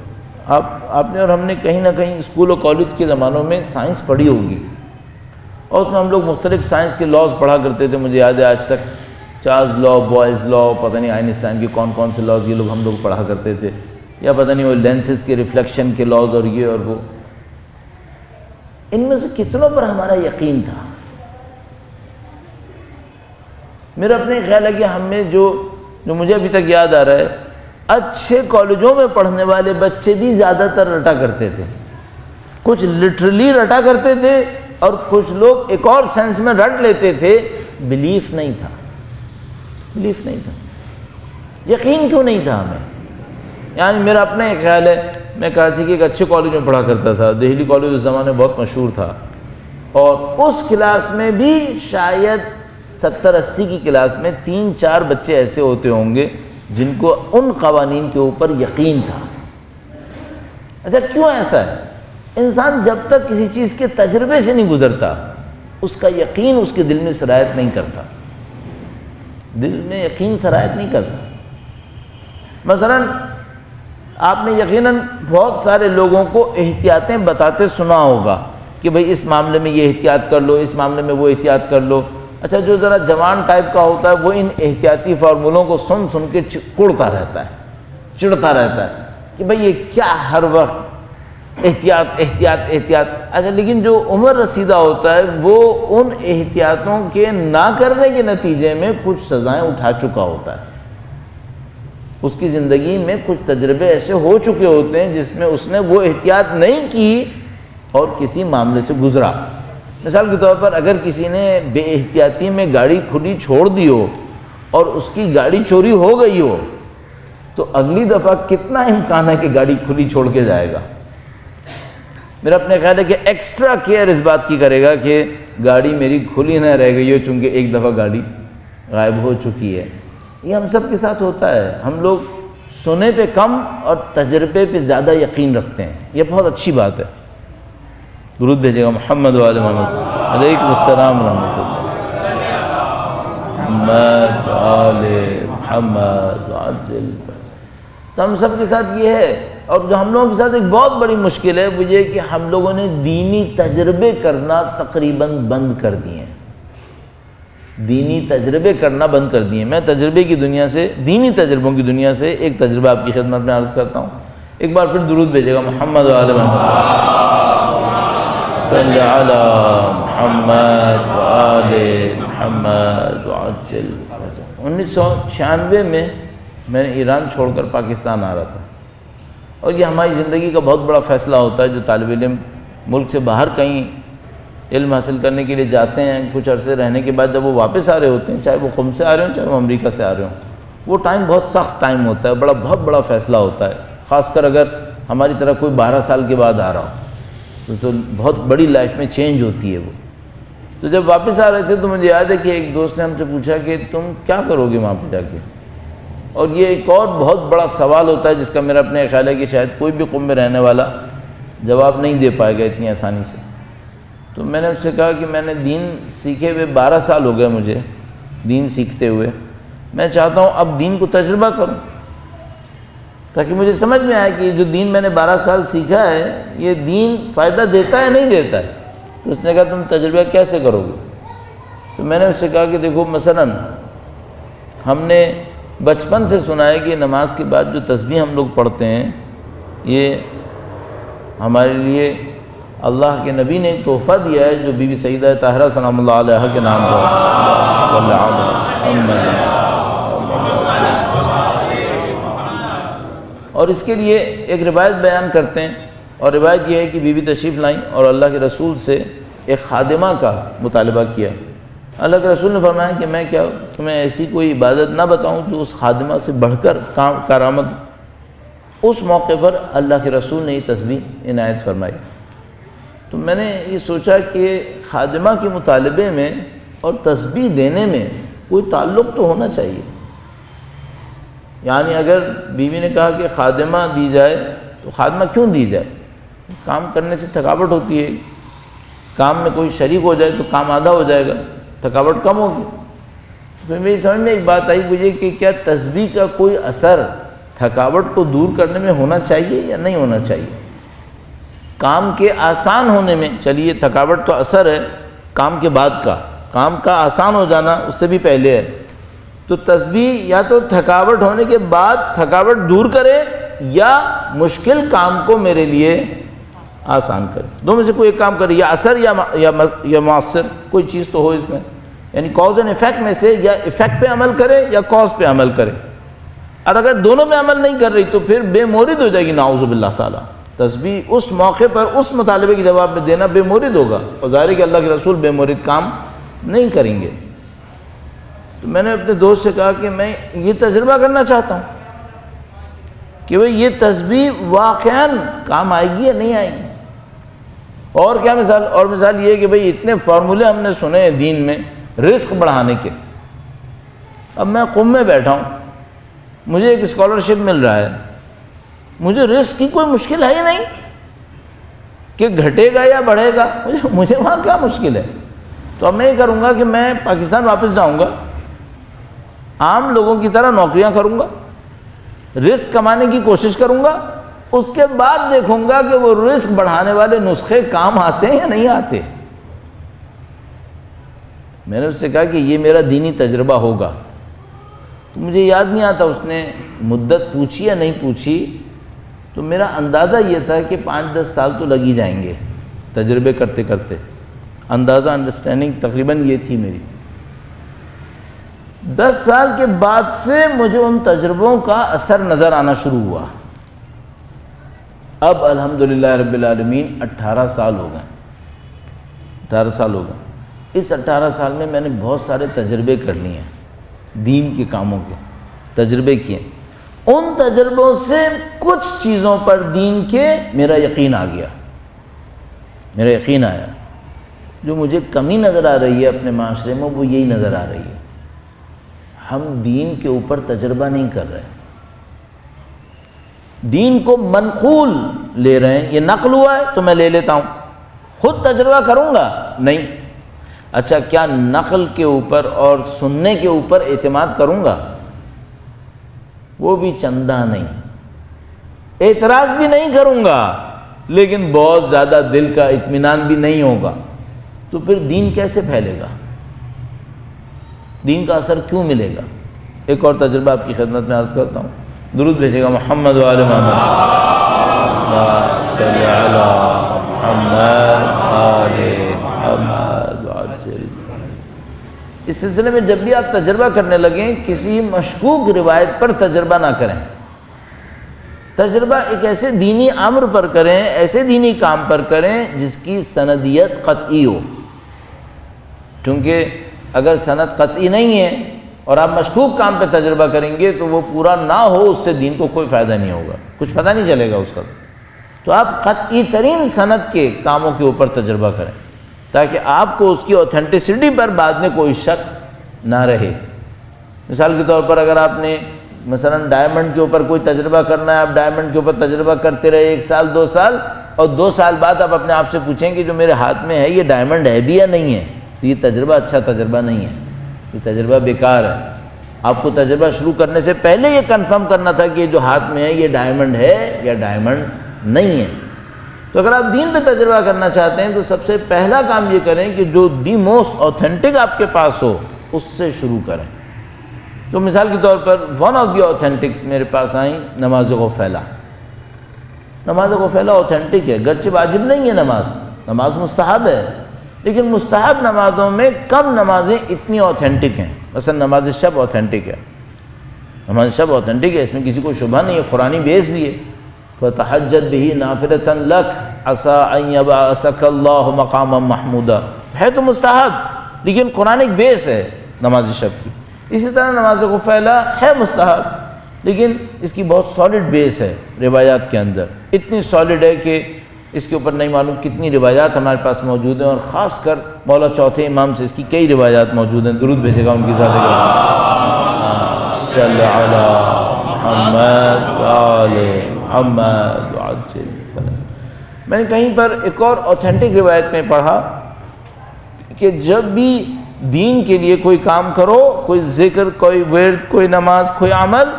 آپ نے اور ہم نے کہیں نہ کہیں اسکول اور کالج کے زمانوں میں سائنس پڑھی ہوگی، اور اس میں ہم لوگ مختلف سائنس کے لاز پڑھا کرتے تھے۔ مجھے یاد ہے آج تک چارلز لا، بوائز لا، پتہ نہیں آئنسٹائن کے کون کون سے لاز یہ لوگ ہم لوگ پڑھا کرتے تھے، یا پتہ نہیں وہ لینسز کے ریفلیکشن کے لاز اور یہ اور وہ۔ ان میں سے کتنوں پر ہمارا یقین تھا؟ میرا اپنے خیال ہے کہ ہم میں جو مجھے ابھی تک یاد آ رہا ہے، اچھے کالجوں میں پڑھنے والے بچے بھی زیادہ تر رٹا کرتے تھے، کچھ لٹرلی رٹا کرتے تھے اور کچھ لوگ ایک اور سینس میں رٹ لیتے تھے۔ بلیف نہیں تھا، بلیف نہیں تھا، یقین کیوں نہیں تھا ہمیں؟ یعنی میرا اپنا ایک خیال ہے، میں کراچی کے ایک اچھے کالج میں پڑھا کرتا تھا، دہلی کالج اس زمانے میں بہت مشہور تھا، اور اس کلاس میں بھی شاید 70-80 کی کلاس میں 3-4 بچے ایسے ہوتے ہوں گے جن کو ان قوانین کے اوپر یقین تھا۔ اچھا کیوں ایسا ہے؟ انسان جب تک کسی چیز کے تجربے سے نہیں گزرتا اس کا یقین اس کے دل میں سرایت نہیں کرتا، دل میں یقین سرایت نہیں کرتا۔ مثلا آپ نے یقیناً بہت سارے لوگوں کو احتیاطیں بتاتے سنا ہوگا کہ بھئی اس معاملے میں یہ احتیاط کر لو، اس معاملے میں وہ احتیاط کر لو۔ اچھا جو ذرا جوان ٹائپ کا ہوتا ہے وہ ان احتیاطی فارمولوں کو سن سن کے کڑتا رہتا ہے، چڑھتا رہتا ہے کہ بھئی یہ کیا ہر وقت احتیاط احتیاط احتیاط۔ اچھا لیکن جو عمر رسیدہ ہوتا ہے وہ ان احتیاطوں کے نہ کرنے کے نتیجے میں کچھ سزائیں اٹھا چکا ہوتا ہے، اس کی زندگی میں کچھ تجربے ایسے ہو چکے ہوتے ہیں جس میں اس نے وہ احتیاط نہیں کی اور کسی معاملے سے گزرا۔ مثال کے طور پر اگر کسی نے بے احتیاطی میں گاڑی کھلی چھوڑ دی ہو اور اس کی گاڑی چوری ہو گئی ہو تو اگلی دفعہ کتنا امکان ہے کہ گاڑی کھلی چھوڑ کے جائے گا؟ میرا اپنے خیال ہے کہ ایکسٹرا کیئر اس بات کی کرے گا کہ گاڑی میری کھلی نہ رہ گئی ہو، چونکہ ایک دفعہ گاڑی غائب ہو چکی ہے۔ یہ ہم سب کے ساتھ ہوتا ہے، ہم لوگ سنے پہ کم اور تجربے پہ زیادہ یقین رکھتے ہیں، یہ بہت اچھی بات ہے۔ درود بھیجے گا محمد و آل محمد، علیکم السلام ورحمۃ اللہ، محمد و آل محمد وعجل۔ تو ہم سب کے ساتھ یہ ہے، اور جو ہم لوگوں کے ساتھ ایک بہت بڑی مشکل ہے وہ یہ کہ ہم لوگوں نے دینی تجربے کرنا تقریباً بند کر دیے ہیں، دینی تجربے کرنا بند کر دیے۔ میں تجربے کی دنیا سے، دینی تجربوں کی دنیا سے ایک تجربہ آپ کی خدمت میں عرض کرتا ہوں۔ ایک بار پھر درود بھیجے گا محمد و آل محمد، صلی علی محمد و آل محمد وعجل فرجہ۔ 1996 میں نے ایران چھوڑ کر پاکستان آ رہا تھا، اور یہ ہماری زندگی کا بہت بڑا فیصلہ ہوتا ہے۔ جو طالب علم ملک سے باہر کہیں علم حاصل کرنے کے لیے جاتے ہیں، کچھ عرصے رہنے کے بعد جب وہ واپس آ رہے ہوتے ہیں، چاہے وہ قم سے آ رہے ہوں چاہے وہ امریکہ سے آ رہے ہوں، وہ ٹائم بہت سخت ٹائم ہوتا ہے، بہت بڑا فیصلہ ہوتا ہے، خاص کر اگر ہماری طرح کوئی 12 سال کے بعد آ رہا ہو تو بہت بڑی لائف میں چینج ہوتی ہے وہ۔ تو جب واپس آ رہے تھے تو مجھے یاد ہے کہ ایک دوست نے ہم سے پوچھا کہ تم کیا کرو گے وہاں پہ جا کے، اور یہ ایک اور بہت بڑا سوال ہوتا ہے جس کا میرا اپنے خیال ہے کہ شاید کوئی بھی قم میں رہنے والا جواب نہیں دے پائے گا اتنی آسانی سے۔ تو میں نے اس سے کہا کہ میں نے دین سیکھے ہوئے 12 سال ہو گئے مجھے دین سیکھتے ہوئے، میں چاہتا ہوں اب دین کو تجربہ کروں تاکہ مجھے سمجھ میں آئے کہ جو دین میں نے 12 سال سیکھا ہے یہ دین فائدہ دیتا ہے نہیں دیتا ہے۔ تو اس نے کہا تم تجربہ کیسے کرو گے؟ تو میں نے اس سے کہا کہ دیکھو مثلا ہم نے بچپن سے سنا ہے کہ نماز کے بعد جو تسبیح ہم لوگ پڑھتے ہیں یہ ہمارے لیے اللہ کے نبی نے ایک تحفہ دیا ہے جو بی بی سیدہ طاہرہ سلام اللہ علیہا کے نام پر صلی اللہ علیہ وسلم۔ اور اس کے لیے ایک روایت بیان کرتے ہیں، اور روایت یہ ہے کہ بی بی تشریف لائیں اور اللہ کے رسول سے ایک خادمہ کا مطالبہ کیا۔ اللہ کے رسول نے فرمایا کہ میں کیا تمہیں ایسی کوئی عبادت نہ بتاؤں جو اس خادمہ سے بڑھ کر کارآمد۔ اس موقع پر اللہ کے رسول نے یہ تسبیح عنایت فرمائی۔ تو میں نے یہ سوچا کہ خادمہ کے مطالبے میں اور تسبیح دینے میں کوئی تعلق تو ہونا چاہیے، یعنی اگر بیوی نے کہا کہ خادمہ دی جائے تو خادمہ کیوں دی جائے؟ کام کرنے سے تھکاوٹ ہوتی ہے، کام میں کوئی شریک ہو جائے تو کام آدھا ہو جائے گا، تھکاوٹ کم ہوگی۔ پھر میری سمجھ میں ایک بات آئی مجھے کہ کیا تسبیح کا کوئی اثر تھکاوٹ کو دور کرنے میں ہونا چاہیے یا نہیں ہونا چاہیے؟ کام کے آسان ہونے میں، چلیے تھکاوٹ تو اثر ہے کام کے بعد کا، کام کا آسان ہو جانا اس سے بھی پہلے ہے، تو تسبیح یا تو تھکاوٹ ہونے کے بعد تھکاوٹ دور کرے یا مشکل کام کو میرے لیے آسان کرے، دو میں سے کوئی ایک کام کرے، یا اثر یا مؤثر، کوئی چیز تو ہو اس میں، یعنی کاز اینڈ ایفیکٹ میں سے یا ایفیکٹ پہ عمل کرے یا کاز پہ عمل کرے۔ اور اگر دونوں پہ عمل نہیں کر رہی تو پھر بے مورد ہو جائے گی، نعوذ باللہ تعالیٰ۔ تسبیح اس موقع پر اس مطالبے کے جواب میں دینا بے مورد ہوگا، اور ظاہر ہے کہ اللہ کے رسول بے مورد کام نہیں کریں گے۔ تو میں نے اپنے دوست سے کہا کہ میں یہ تجربہ کرنا چاہتا ہوں کہ بھئی یہ تسبیح واقعاً کام آئے گی یا نہیں آئے گی۔ اور کیا مثال؟ اور مثال یہ ہے کہ بھئی اتنے فارمولے ہم نے سنے ہیں دین میں رزق بڑھانے کے، اب میں قم میں بیٹھا ہوں، مجھے ایک اسکالرشپ مل رہا ہے، مجھے رزق کی کوئی مشکل ہے ہی نہیں کہ گھٹے گا یا بڑھے گا، مجھے وہاں کیا مشکل ہے؟ تو اب میں یہ کروں گا کہ میں پاکستان واپس جاؤں گا، عام لوگوں کی طرح نوکریاں کروں گا، رزق کمانے کی کوشش کروں گا، اس کے بعد دیکھوں گا کہ وہ رزق بڑھانے والے نسخے کام آتے ہیں یا نہیں آتے۔ میں نے اس سے کہا کہ یہ میرا دینی تجربہ ہوگا، تو مجھے یاد نہیں آتا اس نے مدت پوچھی یا نہیں پوچھی، تو میرا اندازہ یہ تھا کہ 5-10 سال تو لگ ہی جائیں گے تجربے کرتے کرتے، اندازہ انڈرسٹینڈنگ تقریباً یہ تھی میری۔ 10 سال کے بعد سے مجھے ان تجربوں کا اثر نظر آنا شروع ہوا۔ اب الحمدللہ رب العالمین 18 سال ہو گئے، 18 سال ہو گئے۔ اس 18 سال میں میں نے بہت سارے تجربے کر لیے ہیں، دین کے کاموں کے تجربے کیے۔ ان تجربوں سے کچھ چیزوں پر دین کے میرا یقین آ گیا، میرا یقین آیا۔ جو مجھے کمی نظر آ رہی ہے اپنے معاشرے میں وہ یہی نظر آ رہی ہے، ہم دین کے اوپر تجربہ نہیں کر رہے، دین کو منقول لے رہے ہیں۔ یہ نقل ہوا ہے تو میں لے لیتا ہوں، خود تجربہ کروں گا نہیں۔ اچھا کیا نقل کے اوپر اور سننے کے اوپر اعتماد کروں گا؟ وہ بھی چندہ نہیں، اعتراض بھی نہیں کروں گا، لیکن بہت زیادہ دل کا اطمینان بھی نہیں ہوگا، تو پھر دین کیسے پھیلے گا؟ دین کا اثر کیوں ملے گا؟ ایک اور تجربہ آپ کی خدمت میں عرض کرتا ہوں، درود بھیجے گا محمد و آل محمد، صلی علی محمد آل محمد وعجل۔ اس سلسلے میں جب بھی آپ تجربہ کرنے لگیں کسی مشکوک روایت پر تجربہ نہ کریں، تجربہ ایک ایسے دینی امر پر کریں، ایسے دینی کام پر کریں جس کی سندیت قطعی ہو، کیونکہ اگر سند قطعی نہیں ہے اور آپ مشکوک کام پہ تجربہ کریں گے تو وہ پورا نہ ہو، اس سے دین کو کوئی فائدہ نہیں ہوگا، کچھ پتہ نہیں چلے گا اس کا۔ تو آپ قطعی ترین سند کے کاموں کے اوپر تجربہ کریں تاکہ آپ کو اس کی اوتھینٹسٹی پر بعد میں کوئی شک نہ رہے۔ مثال کے طور پر اگر آپ نے مثلا ڈائمنڈ کے اوپر کوئی تجربہ کرنا ہے، آپ ڈائمنڈ کے اوپر تجربہ کرتے رہے 1 سال 2 سال، اور 2 سال بعد آپ اپنے آپ سے پوچھیں کہ جو میرے ہاتھ میں ہے یہ ڈائمنڈ ہے بھی یا نہیں ہے، تو یہ تجربہ اچھا تجربہ نہیں ہے، یہ تجربہ بیکار ہے۔ آپ کو تجربہ شروع کرنے سے پہلے یہ کنفرم کرنا تھا کہ یہ جو ہاتھ میں ہے یہ ڈائمنڈ ہے یا ڈائمنڈ نہیں ہے۔ تو اگر آپ دین پہ تجربہ کرنا چاہتے ہیں تو سب سے پہلا کام یہ کریں کہ جو دی موسٹ اوتھینٹک آپ کے پاس ہو اس سے شروع کریں، تو مثال کے طور پر ون آف دی اوتھینٹکس میرے پاس آئیں نماز غفیلہ. نماز غفیلہ اوتھینٹک ہے، گرچہ واجب نہیں ہے نماز مستحب ہے، لیکن مستحب نمازوں میں کم نمازیں اتنی اوتھینٹک ہیں. مثلا نماز شب اوتھینٹک ہے، نماز شب اوتھینٹک ہے، اس میں کسی کو شبہ نہیں ہے، قرآنی بیس بھی ہے. فَتَحَجَّدْ بِهِ نَافِلَةً لَكَ عَسَىٰ أَن يَبْعَثَكَ اللَّهُ مَقَامًا مَحْمُودًا، ہے تو مستحب لیکن قرآنک بیس ہے نماز شب کی. اسی طرح نماز غفیلہ ہے مستحب لیکن اس کی بہت سالڈ بیس ہے روایات کے اندر، اتنی سالڈ ہے کہ اس کے اوپر نہیں معلوم کتنی روایات ہمارے پاس موجود ہیں، اور خاص کر مولا چوتھے امام سے اس کی کئی روایات موجود ہیں. درود بھیجے گا ان کی ذات صلی علی محمد آل محمد عجل. میں نے کہیں پر ایک اور اوتھینٹک روایت میں پڑھا کہ جب بھی دین کے لیے کوئی کام کرو، کوئی ذکر، کوئی ورد، کوئی نماز، کوئی عمل،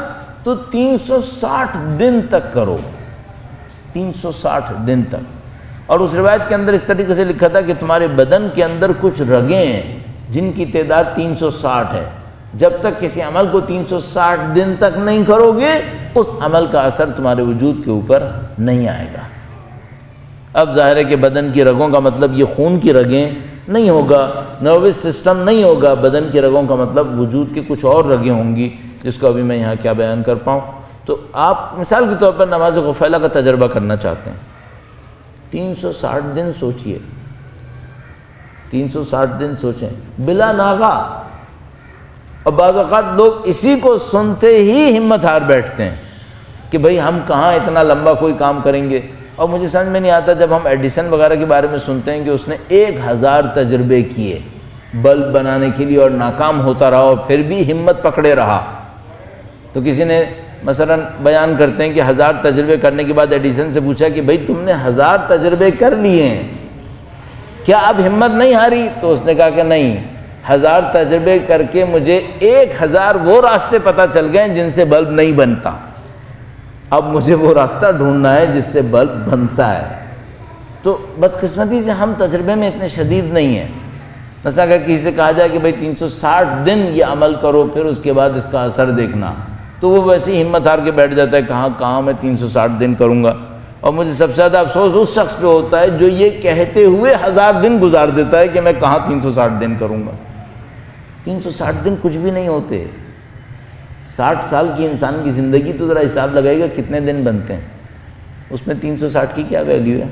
تو 360 دن تک کرو، 360 دن تک. اور اس روایت کے اندر اس طریقے سے لکھا تھا کہ تمہارے بدن کے اندر کچھ رگیں ہیں جن کی تعداد 360 ہے. جب تک کسی عمل کو 360 دن تک نہیں کرو گے اس عمل کا اثر تمہارے وجود کے اوپر نہیں آئے گا. اب ظاہر ہے کہ بدن کی رگوں کا مطلب یہ خون کی رگیں نہیں ہوگا، نروس سسٹم نہیں ہوگا، بدن کی رگوں کا مطلب وجود کے کچھ اور رگیں ہوں گی جس کو ابھی میں یہاں کیا بیان کر پاؤں. تو آپ مثال کے طور پر نماز غفیلہ کا تجربہ کرنا چاہتے ہیں، 360 دن سوچئے، 360 دن سوچیں بلا ناغہ. اور بعض اوقات لوگ اسی کو سنتے ہی ہمت ہار بیٹھتے ہیں کہ بھئی ہم کہاں اتنا لمبا کوئی کام کریں گے. اور مجھے سمجھ میں نہیں آتا جب ہم ایڈیسن وغیرہ کے بارے میں سنتے ہیں کہ اس نے 1000 تجربے کیے بلب بنانے کے لیے اور ناکام ہوتا رہا اور پھر بھی ہمت پکڑے رہا. تو کسی نے مثلا بیان کرتے ہیں کہ 1000 تجربے کرنے کے بعد ایڈیسن سے پوچھا کہ بھئی تم نے 1000 تجربے کر لیے ہیں، کیا اب ہمت نہیں ہاری؟ تو اس نے کہا کہ نہیں، 1000 تجربے کر کے مجھے 1000 وہ راستے پتہ چل گئے جن سے بلب نہیں بنتا، اب مجھے وہ راستہ ڈھونڈنا ہے جس سے بلب بنتا ہے. تو بدقسمتی سے ہم تجربے میں اتنے شدید نہیں ہیں. مثلا اگر کسی سے کہا جائے کہ بھئی 360 دن یہ عمل کرو پھر اس کے بعد اس کا اثر دیکھنا، تو وہ ویسے ہی ہمت ہار کے بیٹھ جاتا ہے، کہاں میں 360 دن کروں گا. اور مجھے سب سے زیادہ افسوس اس شخص پہ ہوتا ہے جو یہ کہتے ہوئے 1000 دن گزار دیتا ہے کہ میں کہاں 360 دن کروں گا. 360 دن کچھ بھی نہیں ہوتے. 60 سال کی انسان کی زندگی تو ذرا حساب لگائے گا کتنے دن بنتے ہیں، اس میں 360 کی کیا ویلیو ہے.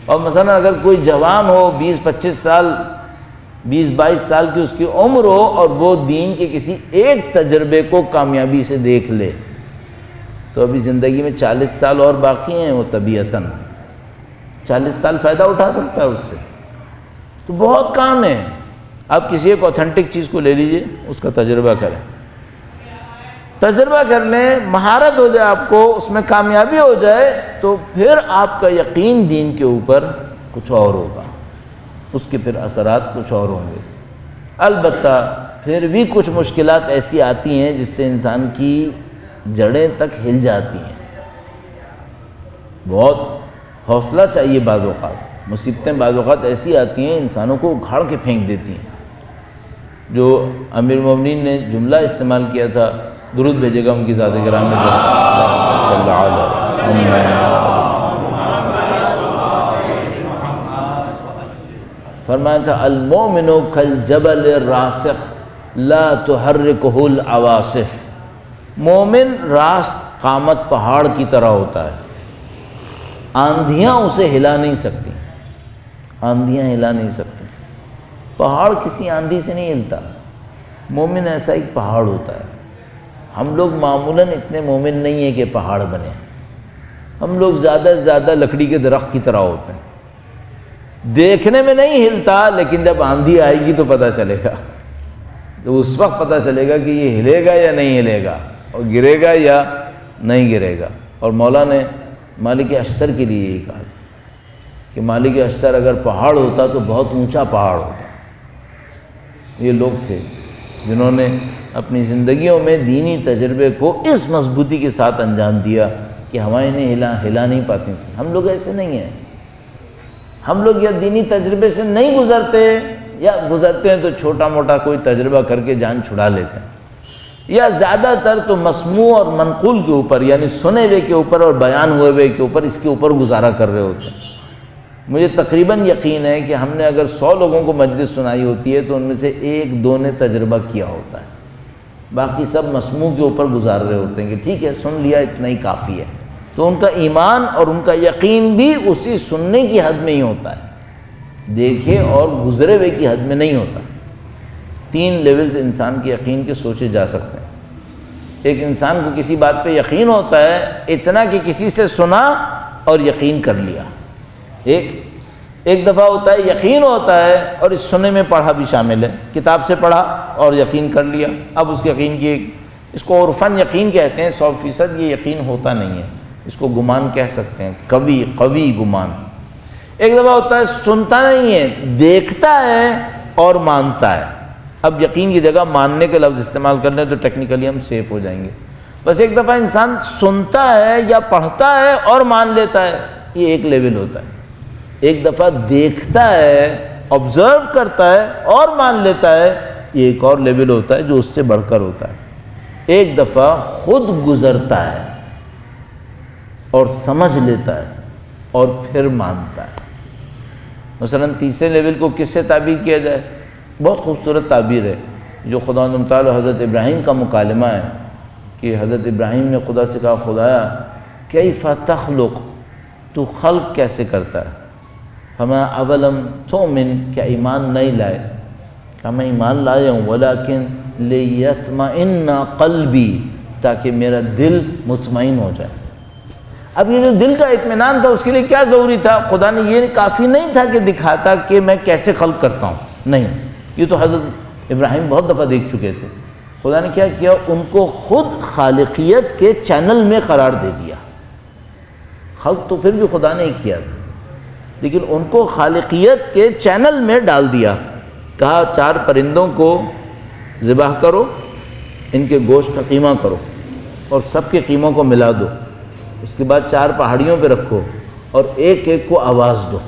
اور مثلا اگر کوئی جوان ہو 20-25 سال 20-22 سال کی اس کی عمر ہو اور وہ دین کے کسی ایک تجربے کو کامیابی سے دیکھ لے تو ابھی زندگی میں 40 سال اور باقی ہیں. وہ طبیعتاً 40 سال فائدہ اٹھا سکتا ہے اس سے. تو بہت کام ہے. آپ کسی ایک اوتھینٹک چیز کو لے لیجئے، اس کا تجربہ کریں، تجربہ کر لیں، مہارت ہو جائے آپ کو، اس میں کامیابی ہو جائے تو پھر آپ کا یقین دین کے اوپر کچھ اور ہوگا، اس کے پھر اثرات کچھ اور ہوں گے. البتہ پھر بھی کچھ مشکلات ایسی آتی ہیں جس سے انسان کی جڑیں تک ہل جاتی ہیں. بہت حوصلہ چاہیے. بعض اوقات مصیبتیں بعض اوقات ایسی آتی ہیں انسانوں کو اکھاڑ کے پھینک دیتی ہیں. جو امیر المومنین نے جملہ استعمال کیا تھا، درود بھیجے گا ان کی ذات گرامی پر، صلی اللہ علیہ وسلم، فرمایا تھا المؤمن کالجبل الراسخ لا تحرکہ العواصف. مومن راست قامت پہاڑ کی طرح ہوتا ہے، آندھیاں اسے ہلا نہیں سکتی، آندھیاں ہلا نہیں سکتی. پہاڑ کسی آندھی سے نہیں ہلتا. مومن ایسا ایک پہاڑ ہوتا ہے. ہم لوگ معمولاً اتنے مومن نہیں ہیں کہ پہاڑ بنے. ہم لوگ زیادہ سے زیادہ لکڑی کے درخت کی طرح ہوتے ہیں، دیکھنے میں نہیں ہلتا لیکن جب آندھی آئے گی تو پتہ چلے گا. تو اس وقت پتہ چلے گا کہ یہ ہلے گا یا نہیں ہلے گا، اور گرے گا یا نہیں گرے گا. اور مولا نے مالک اشتر کے لیے یہی کہا کہ مالک اشتر اگر پہاڑ ہوتا تو بہت اونچا پہاڑ ہوتا. یہ لوگ تھے جنہوں نے اپنی زندگیوں میں دینی تجربے کو اس مضبوطی کے ساتھ انجام دیا کہ ہوائیں انہیں ہلا نہیں پاتی تھیں. ہم لوگ ایسے نہیں ہیں. ہم لوگ یا دینی تجربے سے نہیں گزرتے یا گزرتے ہیں تو چھوٹا موٹا کوئی تجربہ کر کے جان چھڑا لیتے ہیں. یا زیادہ تر تو مسموع اور منقول کے اوپر، یعنی سنے ہوئے کے اوپر اور بیان ہوئے کے اوپر، اس کے اوپر گزارا کر رہے ہوتے ہیں۔ مجھے تقریباً یقین ہے کہ ہم نے اگر 100 لوگوں کو مجلس سنائی ہوتی ہے تو ان میں سے 1-2 نے تجربہ کیا ہوتا ہے، باقی سب مسموع کے اوپر گزار رہے ہوتے ہیں کہ ٹھیک ہے سن لیا اتنا ہی کافی ہے۔ تو ان کا ایمان اور ان کا یقین بھی اسی سننے کی حد میں ہی ہوتا ہے، دیکھے اور گزرے ہوئے کی حد میں نہیں ہوتا۔ 3 لیولز انسان کے یقین کے سوچے جا سکتے ہیں۔ ایک انسان کو کسی بات پہ یقین ہوتا ہے اتنا کہ کسی سے سنا اور یقین کر لیا، ایک دفعہ ہوتا ہے یقین ہوتا ہے اور اس سننے میں پڑھا بھی شامل ہے، کتاب سے پڑھا اور یقین کر لیا۔ اب اس یقین کی اس کو عرفاً یقین کہتے ہیں، 100% یہ یقین ہوتا نہیں ہے، اس کو گمان کہہ سکتے ہیں، قوی گمان۔ ایک دفعہ ہوتا ہے سنتا نہیں ہے، دیکھتا ہے اور مانتا ہے۔ اب یقین کی جگہ ماننے کے لفظ استعمال کر لیں تو ٹیکنیکلی ہم سیف ہو جائیں گے۔ بس ایک دفعہ انسان سنتا ہے یا پڑھتا ہے اور مان لیتا ہے، یہ ایک لیول ہوتا ہے۔ ایک دفعہ دیکھتا ہے، آبزرو کرتا ہے اور مان لیتا ہے، یہ ایک اور لیول ہوتا ہے جو اس سے بڑھ کر ہوتا ہے۔ ایک دفعہ خود گزرتا ہے اور سمجھ لیتا ہے اور پھر مانتا ہے۔ مثلاً تیسرے لیول کو کس سے تعبیر کیا جائے؟ بہت خوبصورت تعبیر ہے جو خداوند تعالیٰ حضرت ابراہیم کا مکالمہ ہے کہ حضرت ابراہیم نے خدا سے کہا، خدایا کیف تخلق، تو خلق کیسے کرتا ہے؟ فما اولم تؤمن، کیا ایمان نہیں لائے؟ کہ میں ایمان لایا ہوں، ولیکن لیطمئن قلبی، تاکہ میرا دل مطمئن ہو جائے۔ اب یہ جو دل کا اطمینان تھا اس کے لیے کیا ضروری تھا؟ خدا نے یہ کافی نہیں تھا کہ دکھاتا کہ میں کیسے خلق کرتا ہوں، نہیں، یہ تو حضرت ابراہیم بہت دفعہ دیکھ چکے تھے۔ خدا نے کیا کیا؟ ان کو خود خالقیت کے چینل میں قرار دے دیا۔ خلق تو پھر بھی خدا نے ہی کیا تھا، لیکن ان کو خالقیت کے چینل میں ڈال دیا۔ کہا 4 پرندوں کو ذبح کرو، ان کے گوشت کا قیمہ کرو اور سب کے قیموں کو ملا دو، اس کے بعد 4 پہاڑیوں پہ رکھو اور ایک ایک کو آواز دو،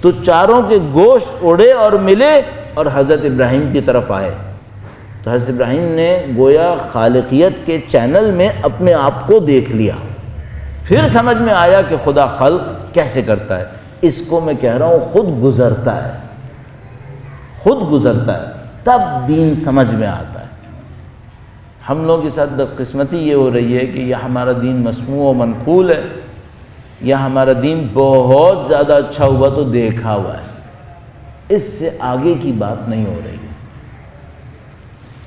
تو چاروں کے گوشت اڑے اور ملے اور حضرت ابراہیم کی طرف آئے۔ تو حضرت ابراہیم نے گویا خالقیت کے چینل میں اپنے آپ کو دیکھ لیا، پھر سمجھ میں آیا کہ خدا خلق کیسے کرتا ہے۔ اس کو میں کہہ رہا ہوں خود گزرتا ہے، خود گزرتا ہے تب دین سمجھ میں آتا ہے۔ ہم لوگوں کے ساتھ بدقسمتی یہ ہو رہی ہے کہ یہ ہمارا دین مسموع و منقول ہے، یا ہمارا دین بہت زیادہ اچھا ہوا تو دیکھا ہوا ہے، اس سے آگے کی بات نہیں ہو رہی ہے۔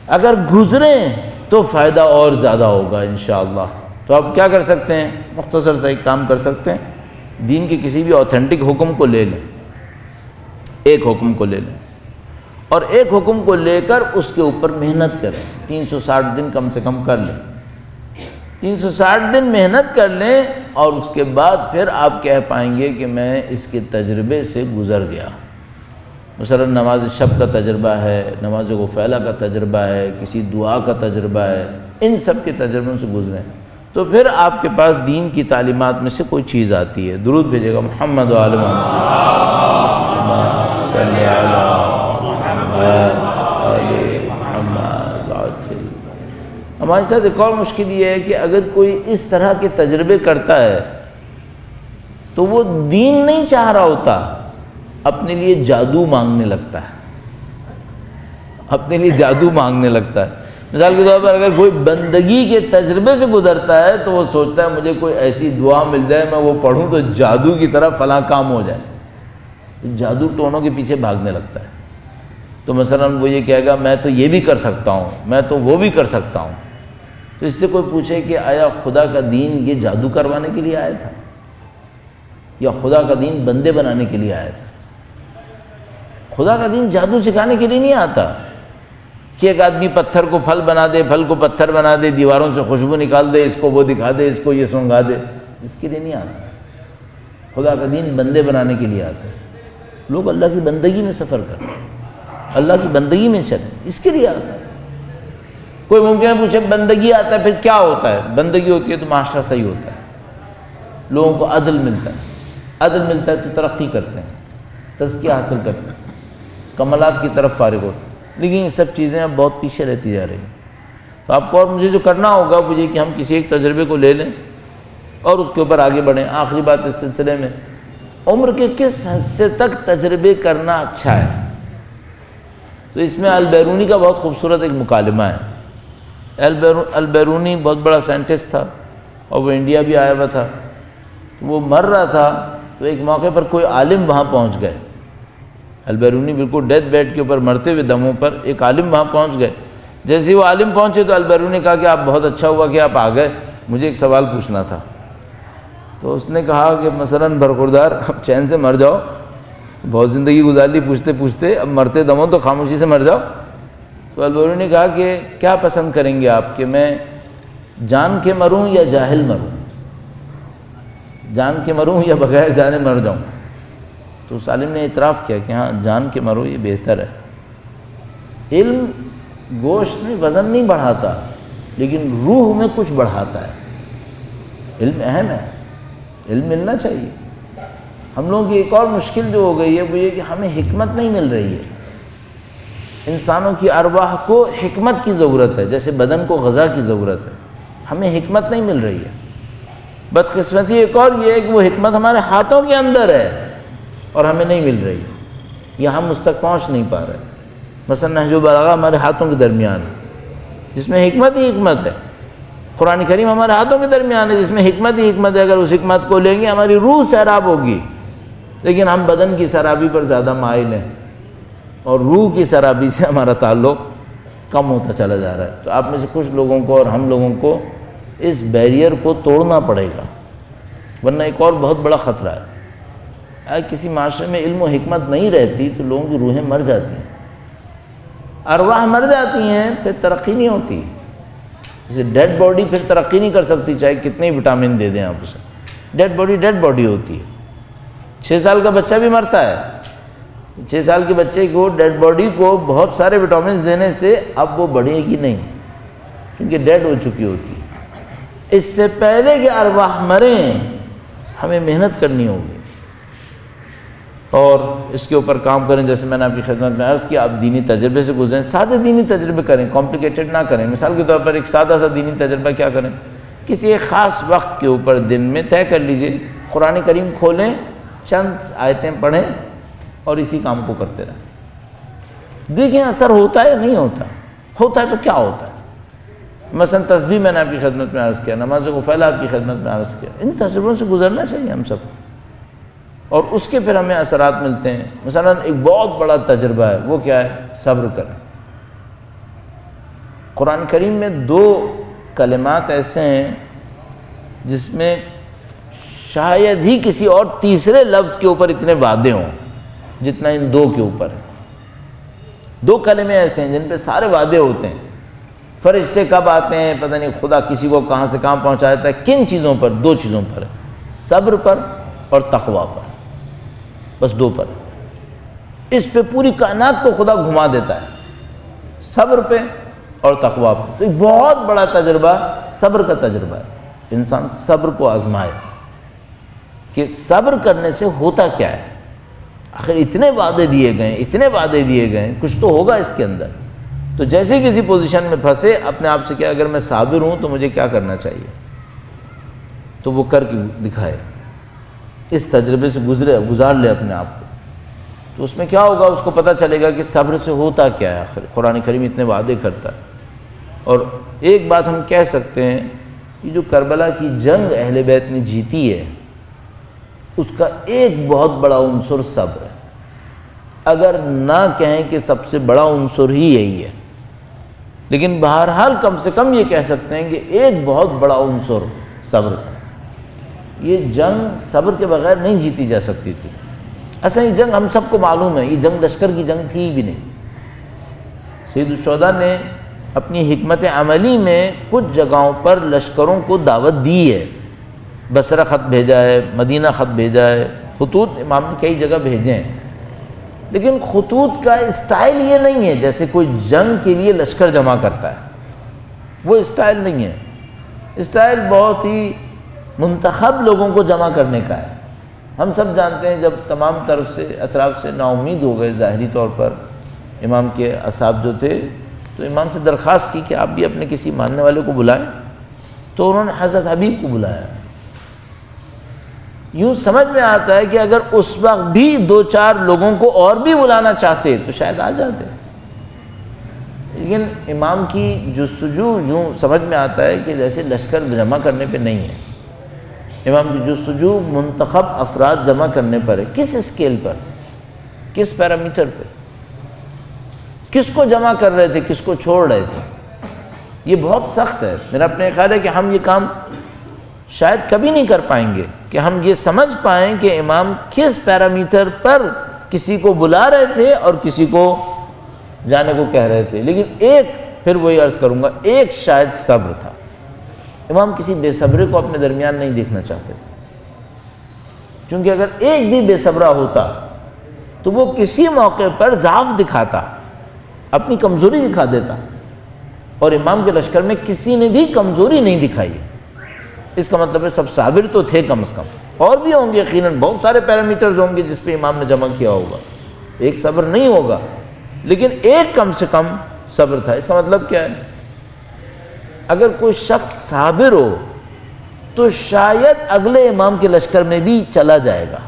اگر گزریں تو فائدہ اور زیادہ ہوگا انشاءاللہ۔ تو آپ کیا کر سکتے ہیں؟ مختصر سا ایک کام کر سکتے ہیں، دین کے کسی بھی اوتھینٹک حکم کو لے لیں، ایک حکم کو لے لیں اور ایک حکم کو لے کر اس کے اوپر محنت کریں، 360 دن کم سے کم کر لیں، 360 دن محنت کر لیں اور اس کے بعد پھر آپ کہہ پائیں گے کہ میں اس کے تجربے سے گزر گیا۔ مثلا نماز شب کا تجربہ ہے، نماز غفیلہ کا تجربہ ہے، کسی دعا کا تجربہ ہے، ان سب کے تجربوں سے گزریں تو پھر آپ کے پاس دین کی تعلیمات میں سے کوئی چیز آتی ہے۔ درود بھیجے گا محمد و آل محمد، صلی علی محمد آل محمد۔ ہمارے ساتھ ایک اور مشکل یہ ہے کہ اگر کوئی اس طرح کے تجربے کرتا ہے تو وہ دین نہیں چاہ رہا ہوتا، اپنے لیے جادو مانگنے لگتا ہے، اپنے لیے جادو مانگنے لگتا ہے۔ مثال کے طور پر اگر کوئی بندگی کے تجربے سے گزرتا ہے تو وہ سوچتا ہے مجھے کوئی ایسی دعا مل جائے میں وہ پڑھوں تو جادو کی طرح فلاں کام ہو جائے، جادو ٹونوں کے پیچھے بھاگنے لگتا ہے۔ تو مثلا وہ یہ کہے گا میں تو یہ بھی کر سکتا ہوں، میں تو وہ بھی کر سکتا ہوں۔ تو اس سے کوئی پوچھے کہ آیا خدا کا دین یہ جادو کروانے کے لیے آیا تھا یا خدا کا دین بندے بنانے کے لیے آیا تھا؟ خدا کا دین جادو سکھانے کے لیے نہیں آتا کہ ایک آدمی پتھر کو پھل بنا دے، پھل کو پتھر بنا دے، دیواروں سے خوشبو نکال دے، اس کو وہ دکھا دے، اس کو یہ سونگا دے، اس کے لیے نہیں آتا۔ خدا کا دین بندے بنانے کے لیے آتا ہے۔ لوگ اللہ کی بندگی میں سفر کرتے ہیں، اللہ کی بندگی میں چلیں، اس کے لیے آتا ہے۔ کوئی ممکن ہے پوچھے بندگی آتا ہے پھر کیا ہوتا ہے؟ بندگی ہوتی ہے تو معاشرہ صحیح ہوتا ہے، لوگوں کو عدل ملتا ہے، عدل ملتا ہے تو ترقی کرتے ہیں، تزکیہ حاصل کرتے ہیں، کمالات کی طرف فارغ ہوتے ہیں۔ لیکن یہ سب چیزیں اب بہت پیچھے رہتی جا رہی ہیں۔ تو آپ کو اور مجھے جو کرنا ہوگا وہ یہ کہ ہم کسی ایک تجربے کو لے لیں اور اس کے اوپر آگے بڑھیں۔ آخری بات اس سلسلے میں، عمر کے کس حصے تک تجربے کرنا اچھا ہے؟ تو اس میں البیرونی کا بہت خوبصورت ایک مکالمہ ہے۔ البیرونی بہت بڑا سائنٹسٹ تھا اور وہ انڈیا بھی آیا ہوا تھا۔ وہ مر رہا تھا تو ایک موقع پر کوئی عالم وہاں پہنچ گئے۔ البیرونی بالکل ڈیتھ بیڈ کے اوپر مرتے ہوئے دموں پر ایک عالم وہاں پہنچ گئے۔ جیسے ہی وہ عالم پہنچے تو البیرونی نے کہا کہ آپ بہت اچھا ہوا کہ آپ آ گئے، مجھے ایک سوال پوچھنا تھا۔ تو اس نے کہا کہ مثلاً برخوردار اب چین سے مر جاؤ، بہت زندگی گزار لی پوچھتے پوچھتے، اب مرتے دموں تو خاموشی سے مر جاؤ۔ تو البیرونی نے کہا کہ کیا پسند کریں گے آپ، کہ میں جان کے مروں یا جاہل مروں؟ جان کے مروں یا بغیر جانے مر جاؤں؟ تو اس عالم نے اعتراف کیا کہ ہاں جان کے مرو یہ بہتر ہے۔ علم گوشت میں وزن نہیں بڑھاتا لیکن روح میں کچھ بڑھاتا ہے۔ علم اہم ہے، علم ملنا چاہیے۔ ہم لوگوں کی ایک اور مشکل جو ہو گئی ہے وہ یہ کہ ہمیں حکمت نہیں مل رہی ہے۔ انسانوں کی ارواح کو حکمت کی ضرورت ہے، جیسے بدن کو غذا کی ضرورت ہے، ہمیں حکمت نہیں مل رہی ہے۔ بدقسمتی ایک اور یہ ہے کہ وہ حکمت ہمارے ہاتھوں کے اندر ہے اور ہمیں نہیں مل رہی ہے، یا ہم اس تک پہنچ نہیں پا رہے۔ مثلا نہج البلاغہ ہمارے ہاتھوں کے درمیان ہے جس میں حکمت ہی حکمت ہے، قرآن کریم ہمارے ہاتھوں کے درمیان ہے جس میں حکمت ہی حکمت ہے۔ اگر اس حکمت کو لیں گے ہماری روح سیراب ہوگی، لیکن ہم بدن کی سیرابی پر زیادہ مائل ہیں اور روح کی سیرابی سے ہمارا تعلق کم ہوتا چلا جا رہا ہے۔ تو آپ میں سے کچھ لوگوں کو اور ہم لوگوں کو اس بیریئر کو توڑنا پڑے گا، ورنہ ایک اور بہت بڑا خطرہ ہے۔ اگر کسی معاشرے میں علم و حکمت نہیں رہتی تو لوگوں کی روحیں مر جاتی ہیں، ارواح مر جاتی ہیں، پھر ترقی نہیں ہوتی۔ جیسے ڈیڈ باڈی پھر ترقی نہیں کر سکتی چاہے کتنے وٹامن دے دیں آپ اسے، ڈیڈ باڈی ہوتی ہے۔ 6 سال کا بچہ بھی مرتا ہے، 6 سال کے بچے کو ڈیڈ باڈی کو بہت سارے وٹامنز دینے سے اب وہ بڑھے گی نہیں کیونکہ ڈیڈ ہو چکی ہوتی ہے۔ اس سے پہلے کہ ارواح مریں ہمیں محنت کرنی ہوگی اور اس کے اوپر کام کریں۔ جیسے میں نے آپ کی خدمت میں عرض کیا، آپ دینی تجربے سے گزریں، سادے دینی تجربے کریں، کمپلیکیٹڈ نہ کریں۔ مثال کے طور پر ایک سادہ سا دینی تجربہ کیا کریں، کسی ایک خاص وقت کے اوپر دن میں طے کر لیجئے، قرآن کریم کھولیں، چند آیتیں پڑھیں اور اسی کام کو کرتے رہیں۔ دیکھیں اثر ہوتا ہے یا نہیں ہوتا، ہوتا ہے تو کیا ہوتا ہے۔ مثلا تسبیح میں نے آپ کی خدمت میں عرض کیا، نماز غفیلہ آپ کی خدمت میں عرض کیا، ان تجربوں سے گزرنا چاہیے ہم سب، اور اس کے پھر ہمیں اثرات ملتے ہیں۔ مثلا ایک بہت بڑا تجربہ ہے، وہ کیا ہے؟ صبر کریں۔ قرآن کریم میں 2 کلمات ایسے ہیں جس میں شاید ہی کسی اور تیسرے لفظ کے اوپر اتنے وعدے ہوں جتنا ان 2 کے اوپر ہے۔ 2 کلمے ایسے ہیں جن پہ سارے وعدے ہوتے ہیں۔ فرشتے کب آتے ہیں پتہ نہیں، خدا کسی کو کہاں سے کہاں پہنچا دیتا ہے۔ کن چیزوں پر؟ 2 چیزوں پر ہے، صبر پر اور تقویٰ پر، بس 2 پر۔ اس پہ پوری کائنات کو خدا گھما دیتا ہے، صبر پہ اور تقویٰ پہ۔ تو ایک بہت بڑا تجربہ صبر کا تجربہ ہے۔ انسان صبر کو آزمائے کہ صبر کرنے سے ہوتا کیا ہے، آخر اتنے وعدے دیے گئے، کچھ تو ہوگا اس کے اندر۔ تو جیسے کسی پوزیشن میں پھنسے، اپنے آپ سے کیا، اگر میں صابر ہوں تو مجھے کیا کرنا چاہیے، تو وہ کر کے دکھائے، اس تجربے سے گزار لے اپنے آپ کو۔ تو اس میں کیا ہوگا، اس کو پتہ چلے گا کہ صبر سے ہوتا کیا ہے، آخر قرآن کریم اتنے وعدے کرتا ہے۔ اور ایک بات ہم کہہ سکتے ہیں کہ جو کربلا کی جنگ اہل بیت نے جیتی ہے، اس کا ایک بہت بڑا عنصر صبر ہے، اگر نہ کہیں کہ سب سے بڑا عنصر ہی یہی ہے، لیکن بہرحال کم سے کم یہ کہہ سکتے ہیں کہ ایک بہت بڑا عنصر صبر تھا۔ یہ جنگ صبر کے بغیر نہیں جیتی جا سکتی تھی۔ اصل یہ جنگ ہم سب کو معلوم ہے، یہ جنگ لشکر کی جنگ تھی بھی نہیں۔ سید الشہداء نے اپنی حکمت عملی میں کچھ جگہوں پر لشکروں کو دعوت دی ہے، بصرہ خط بھیجا ہے، مدینہ خط بھیجا ہے، خطوط امام نے کئی جگہ بھیجے ہیں، لیکن خطوط کا اسٹائل یہ نہیں ہے جیسے کوئی جنگ کے لیے لشکر جمع کرتا ہے، وہ اسٹائل نہیں ہے۔ اسٹائل بہت ہی منتخب لوگوں کو جمع کرنے کا ہے۔ ہم سب جانتے ہیں جب تمام طرف سے اطراف سے نا امید ہو گئے ظاہری طور پر، امام کے اصحاب جو تھے تو امام سے درخواست کی کہ آپ بھی اپنے کسی ماننے والے کو بلائیں، تو انہوں نے حضرت حبیب کو بلایا۔ یوں سمجھ میں آتا ہے کہ اگر اس وقت بھی 2-4 لوگوں کو اور بھی بلانا چاہتے تو شاید آ جاتے، لیکن امام کی جستجو یوں سمجھ میں آتا ہے کہ جیسے لشکر جمع کرنے پہ نہیں ہے، امام کی جستجو منتخب افراد جمع کرنے پر ہے۔ کس اسکیل پر، کس پیرامیٹر پہ، کس کو جمع کر رہے تھے، کس کو چھوڑ رہے تھے؟ یہ بہت سخت ہے۔ میرا اپنے خیال ہے کہ ہم یہ کام شاید کبھی نہیں کر پائیں گے کہ ہم یہ سمجھ پائیں کہ امام کس پیرامیٹر پر کسی کو بلا رہے تھے اور کسی کو جانے کو کہہ رہے تھے۔ لیکن ایک، پھر وہی عرض کروں گا، ایک شاید صبر تھا۔ امام کسی بے صبرے کو اپنے درمیان نہیں دیکھنا چاہتے تھے، کیونکہ اگر ایک بھی بے صبرا ہوتا تو وہ کسی موقع پر ضعف دکھاتا، اپنی کمزوری دکھا دیتا، اور امام کے لشکر میں کسی نے بھی کمزوری نہیں دکھائی۔ اس کا مطلب ہے سب صابر تو تھے کم از کم، اور بھی ہوں گے یقیناً، بہت سارے پیرامیٹرز ہوں گے جس پہ امام نے جمع کیا ہوگا، ایک صبر نہیں ہوگا، لیکن ایک کم سے کم صبر تھا۔ اس کا مطلب کیا ہے؟ اگر کوئی شخص صابر ہو تو شاید اگلے امام کے لشکر میں بھی چلا جائے گا۔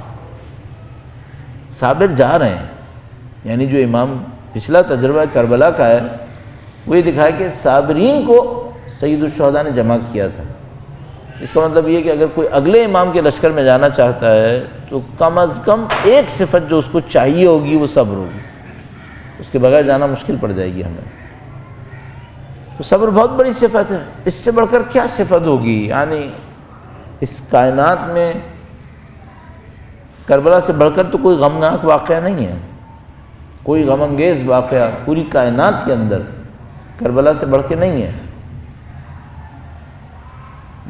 صابر جا رہے ہیں، یعنی جو امام پچھلا تجربہ کربلا کا ہے وہ یہ دکھایا کہ صابرین کو سید الشہداء نے جمع کیا تھا۔ اس کا مطلب یہ کہ اگر کوئی اگلے امام کے لشکر میں جانا چاہتا ہے تو کم از کم ایک صفت جو اس کو چاہیے ہوگی وہ صبر ہوگی، اس کے بغیر جانا مشکل پڑ جائے گی ہمیں۔ تو صبر بہت بڑی صفت ہے، اس سے بڑھ کر کیا صفت ہوگی؟ یعنی اس کائنات میں کربلا سے بڑھ کر تو کوئی غمناک واقعہ نہیں ہے، کوئی غم انگیز واقعہ پوری کائنات کے اندر کربلا سے بڑھ کے نہیں ہے۔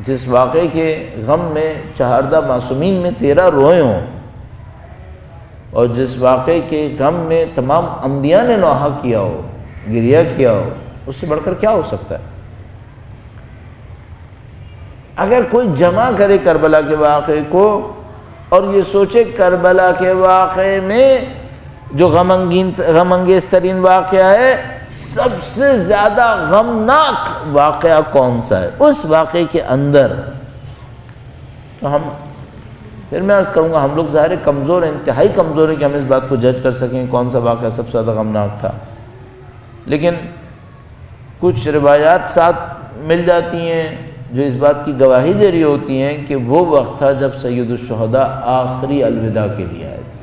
جس واقعے کے غم میں 4 معصومین میں 13 روئے ہوں، اور جس واقعے کے غم میں تمام انبیاء نے نوحہ کیا ہو، گریہ کیا ہو، اس سے بڑھ کر کیا ہو سکتا ہے؟ اگر کوئی جمع کرے کربلا کے واقعے کو اور یہ سوچے کربلا کے واقعے میں جو غم انگیز ترین واقعہ ہے، سب سے زیادہ غمناک واقعہ کون سا ہے اس واقعے کے اندر، تو پھر میں عرض کروں گا ہم لوگ ظاہر کمزور ہیں، انتہائی کمزور ہیں کہ ہم اس بات کو جج کر سکیں کون سا واقعہ سب سے زیادہ غمناک تھا، لیکن کچھ روایات ساتھ مل جاتی ہیں جو اس بات کی گواہی دے رہی ہوتی ہیں کہ وہ وقت تھا جب سید الشہداء آخری الوداع کے لیے آئے تھے۔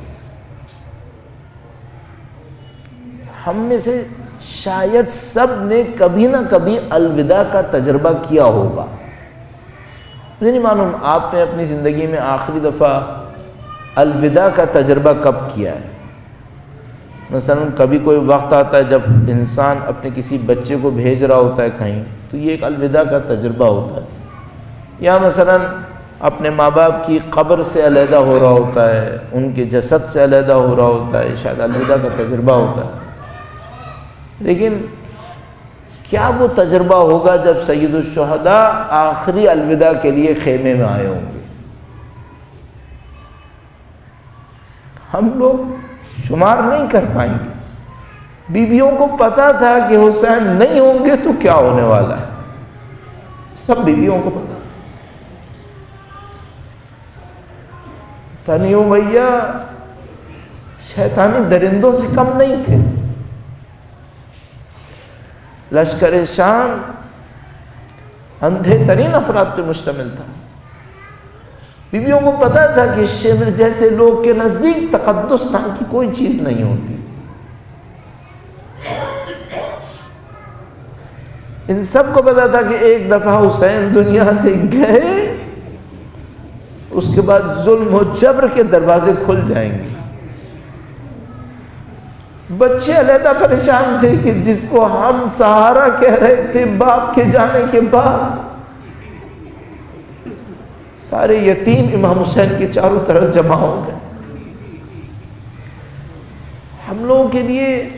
ہم میں سے شاید سب نے کبھی نہ کبھی الوداع کا تجربہ کیا ہوگا، مجھے نہیں معلوم آپ نے اپنی زندگی میں آخری دفعہ الوداع کا تجربہ کب کیا ہے۔ مثلا کبھی کوئی وقت آتا ہے جب انسان اپنے کسی بچے کو بھیج رہا ہوتا ہے کہیں، تو یہ ایک الوداع کا تجربہ ہوتا ہے، یا مثلا اپنے ماں باپ کی قبر سے علیحدہ ہو رہا ہوتا ہے، ان کے جسد سے علیحدہ ہو رہا ہوتا ہے، شاید الوداع کا تجربہ ہوتا ہے۔ لیکن کیا وہ تجربہ ہوگا جب سید الشہداء آخری الوداع کے لیے خیمے میں آئے ہوں گے؟ ہم لوگ شمار نہیں کر پائیں گے۔ بیویوں کو پتا تھا کہ حسین نہیں ہوں گے تو کیا ہونے والا ہے، سب بیویوں کو پتا۔ بنی امیہ شیطانی درندوں سے کم نہیں تھے، لشکر شام اندھے ترین افراد پہ مشتمل تھا۔ بیویوں کو پتا تھا کہ شمر جیسے لوگ کے نزدیک تقدس نام کی کوئی چیز نہیں ہوتی۔ ان سب کو پتا تھا کہ ایک دفعہ حسین دنیا سے گئے، اس کے بعد ظلم و جبر کے دروازے کھل جائیں گے۔ بچے علیحدہ پریشان تھے کہ جس کو ہم سہارا کہہ رہے تھے باپ کے جانے کے بعد، سارے یتیم امام حسین کے چاروں طرف جمع ہو گئے۔ ہم لوگوں کے لیے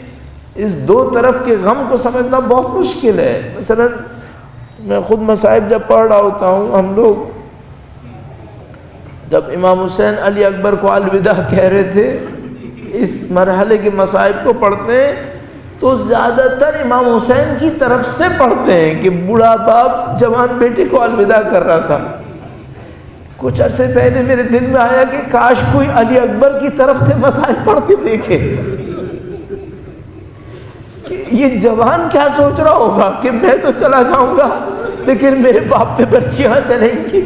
اس دو طرف کے غم کو سمجھنا بہت مشکل ہے۔ مثلا میں خود مصائب جب پڑھ رہا ہوتا ہوں، ہم لوگ جب امام حسین علی اکبر کو الوداع کہہ رہے تھے، اس مرحلے کے مصائب کو پڑھتے ہیں تو زیادہ تر امام حسین کی طرف سے پڑھتے ہیں کہ بوڑھا باپ جوان بیٹے کو الوداع کر رہا تھا۔ کچھ عرصے پہلے میرے دل میں آیا کہ کاش کوئی علی اکبر کی طرف سے مسائل پڑھ کے دیکھے کہ یہ جوان کیا سوچ رہا ہوگا کہ میں تو چلا جاؤں گا لیکن میرے باپ پہ بچیاں چلیں گی۔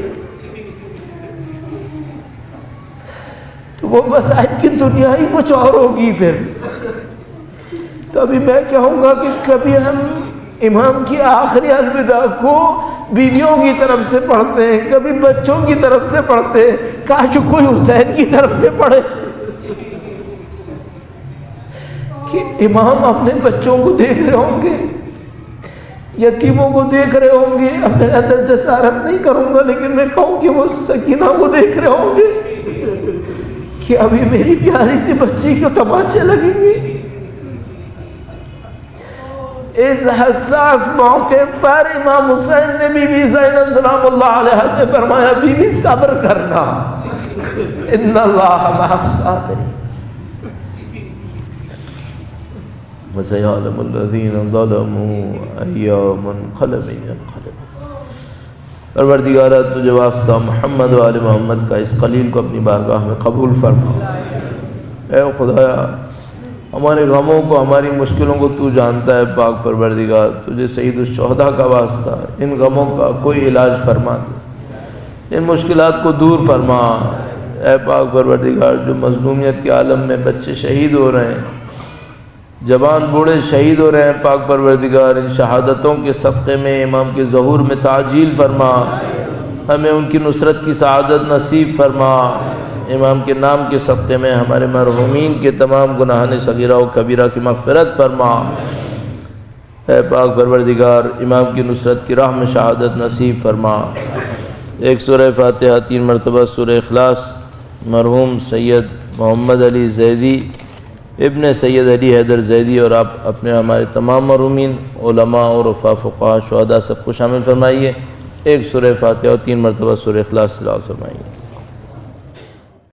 تو وہ مسائل کی دنیا ہی کچھ اور ہوگی پھر۔ تو ابھی میں کہوں گا کہ کبھی ہم امام کی آخری الوداع کو بیویوں کی طرف سے پڑھتے ہیں، کبھی بچوں کی طرف سے پڑھتے ہیں، کاش کوئی حسین کی طرف سے پڑھے کہ امام اپنے بچوں کو دیکھ رہے ہوں گے، یتیموں کو دیکھ رہے ہوں گے۔ اپنے اندر جسارت نہیں کروں گا لیکن میں کہوں کہ وہ سکینہ کو دیکھ رہے ہوں گے کہ ابھی میری پیاری سی بچی کو تماچے لگیں گے۔ اس حساس موقع پر امام حسین نے بی بی زینب سلام اللہ علیہ سے فرمایا بی بی صبر کرنا، ان اللہ مع الصابرین، وسيعلم الذين ظلموا أي منقلب ينقلبون۔ پروردگارہ تجھے واسطہ محمد و آل محمد کا اس قلیل کو اپنی بارگاہ میں قبول فرما۔ اے خدایا ہمارے غموں کو، ہماری مشکلوں کو تو جانتا ہے پاک پروردگار، تجھے سید الشہداء کا واسطہ ان غموں کا کوئی علاج فرما دے، ان مشکلات کو دور فرما۔ اے پاک پروردگار جو مظلومیت کے عالم میں بچے شہید ہو رہے ہیں، جوان بوڑھے شہید ہو رہے ہیں، پاک پروردگار ان شہادتوں کے صدقے میں امام کے ظہور میں تعجیل فرما، ہمیں ان کی نصرت کی سعادت نصیب فرما۔ امام کے نام کے صدقے میں ہمارے مرحومین کے تمام گناہان صغیرہ و کبیرہ کی مغفرت فرما۔ اے پاک پروردگار امام کی نصرت کی راہ میں شہادت نصیب فرما۔ ایک سورہ فاتحہ 3 مرتبہ سورہ اخلاص مرحوم سید محمد علی زیدی ابن سید علی حیدر زیدی اور آپ اپنے ہمارے تمام مرحومین علماء اور رفاع فقہاء شہداء سب کو شامل فرمائیے۔ ایک سورہ فاتحہ اور 3 مرتبہ سورہ اخلاص تلاوت فرمائیے۔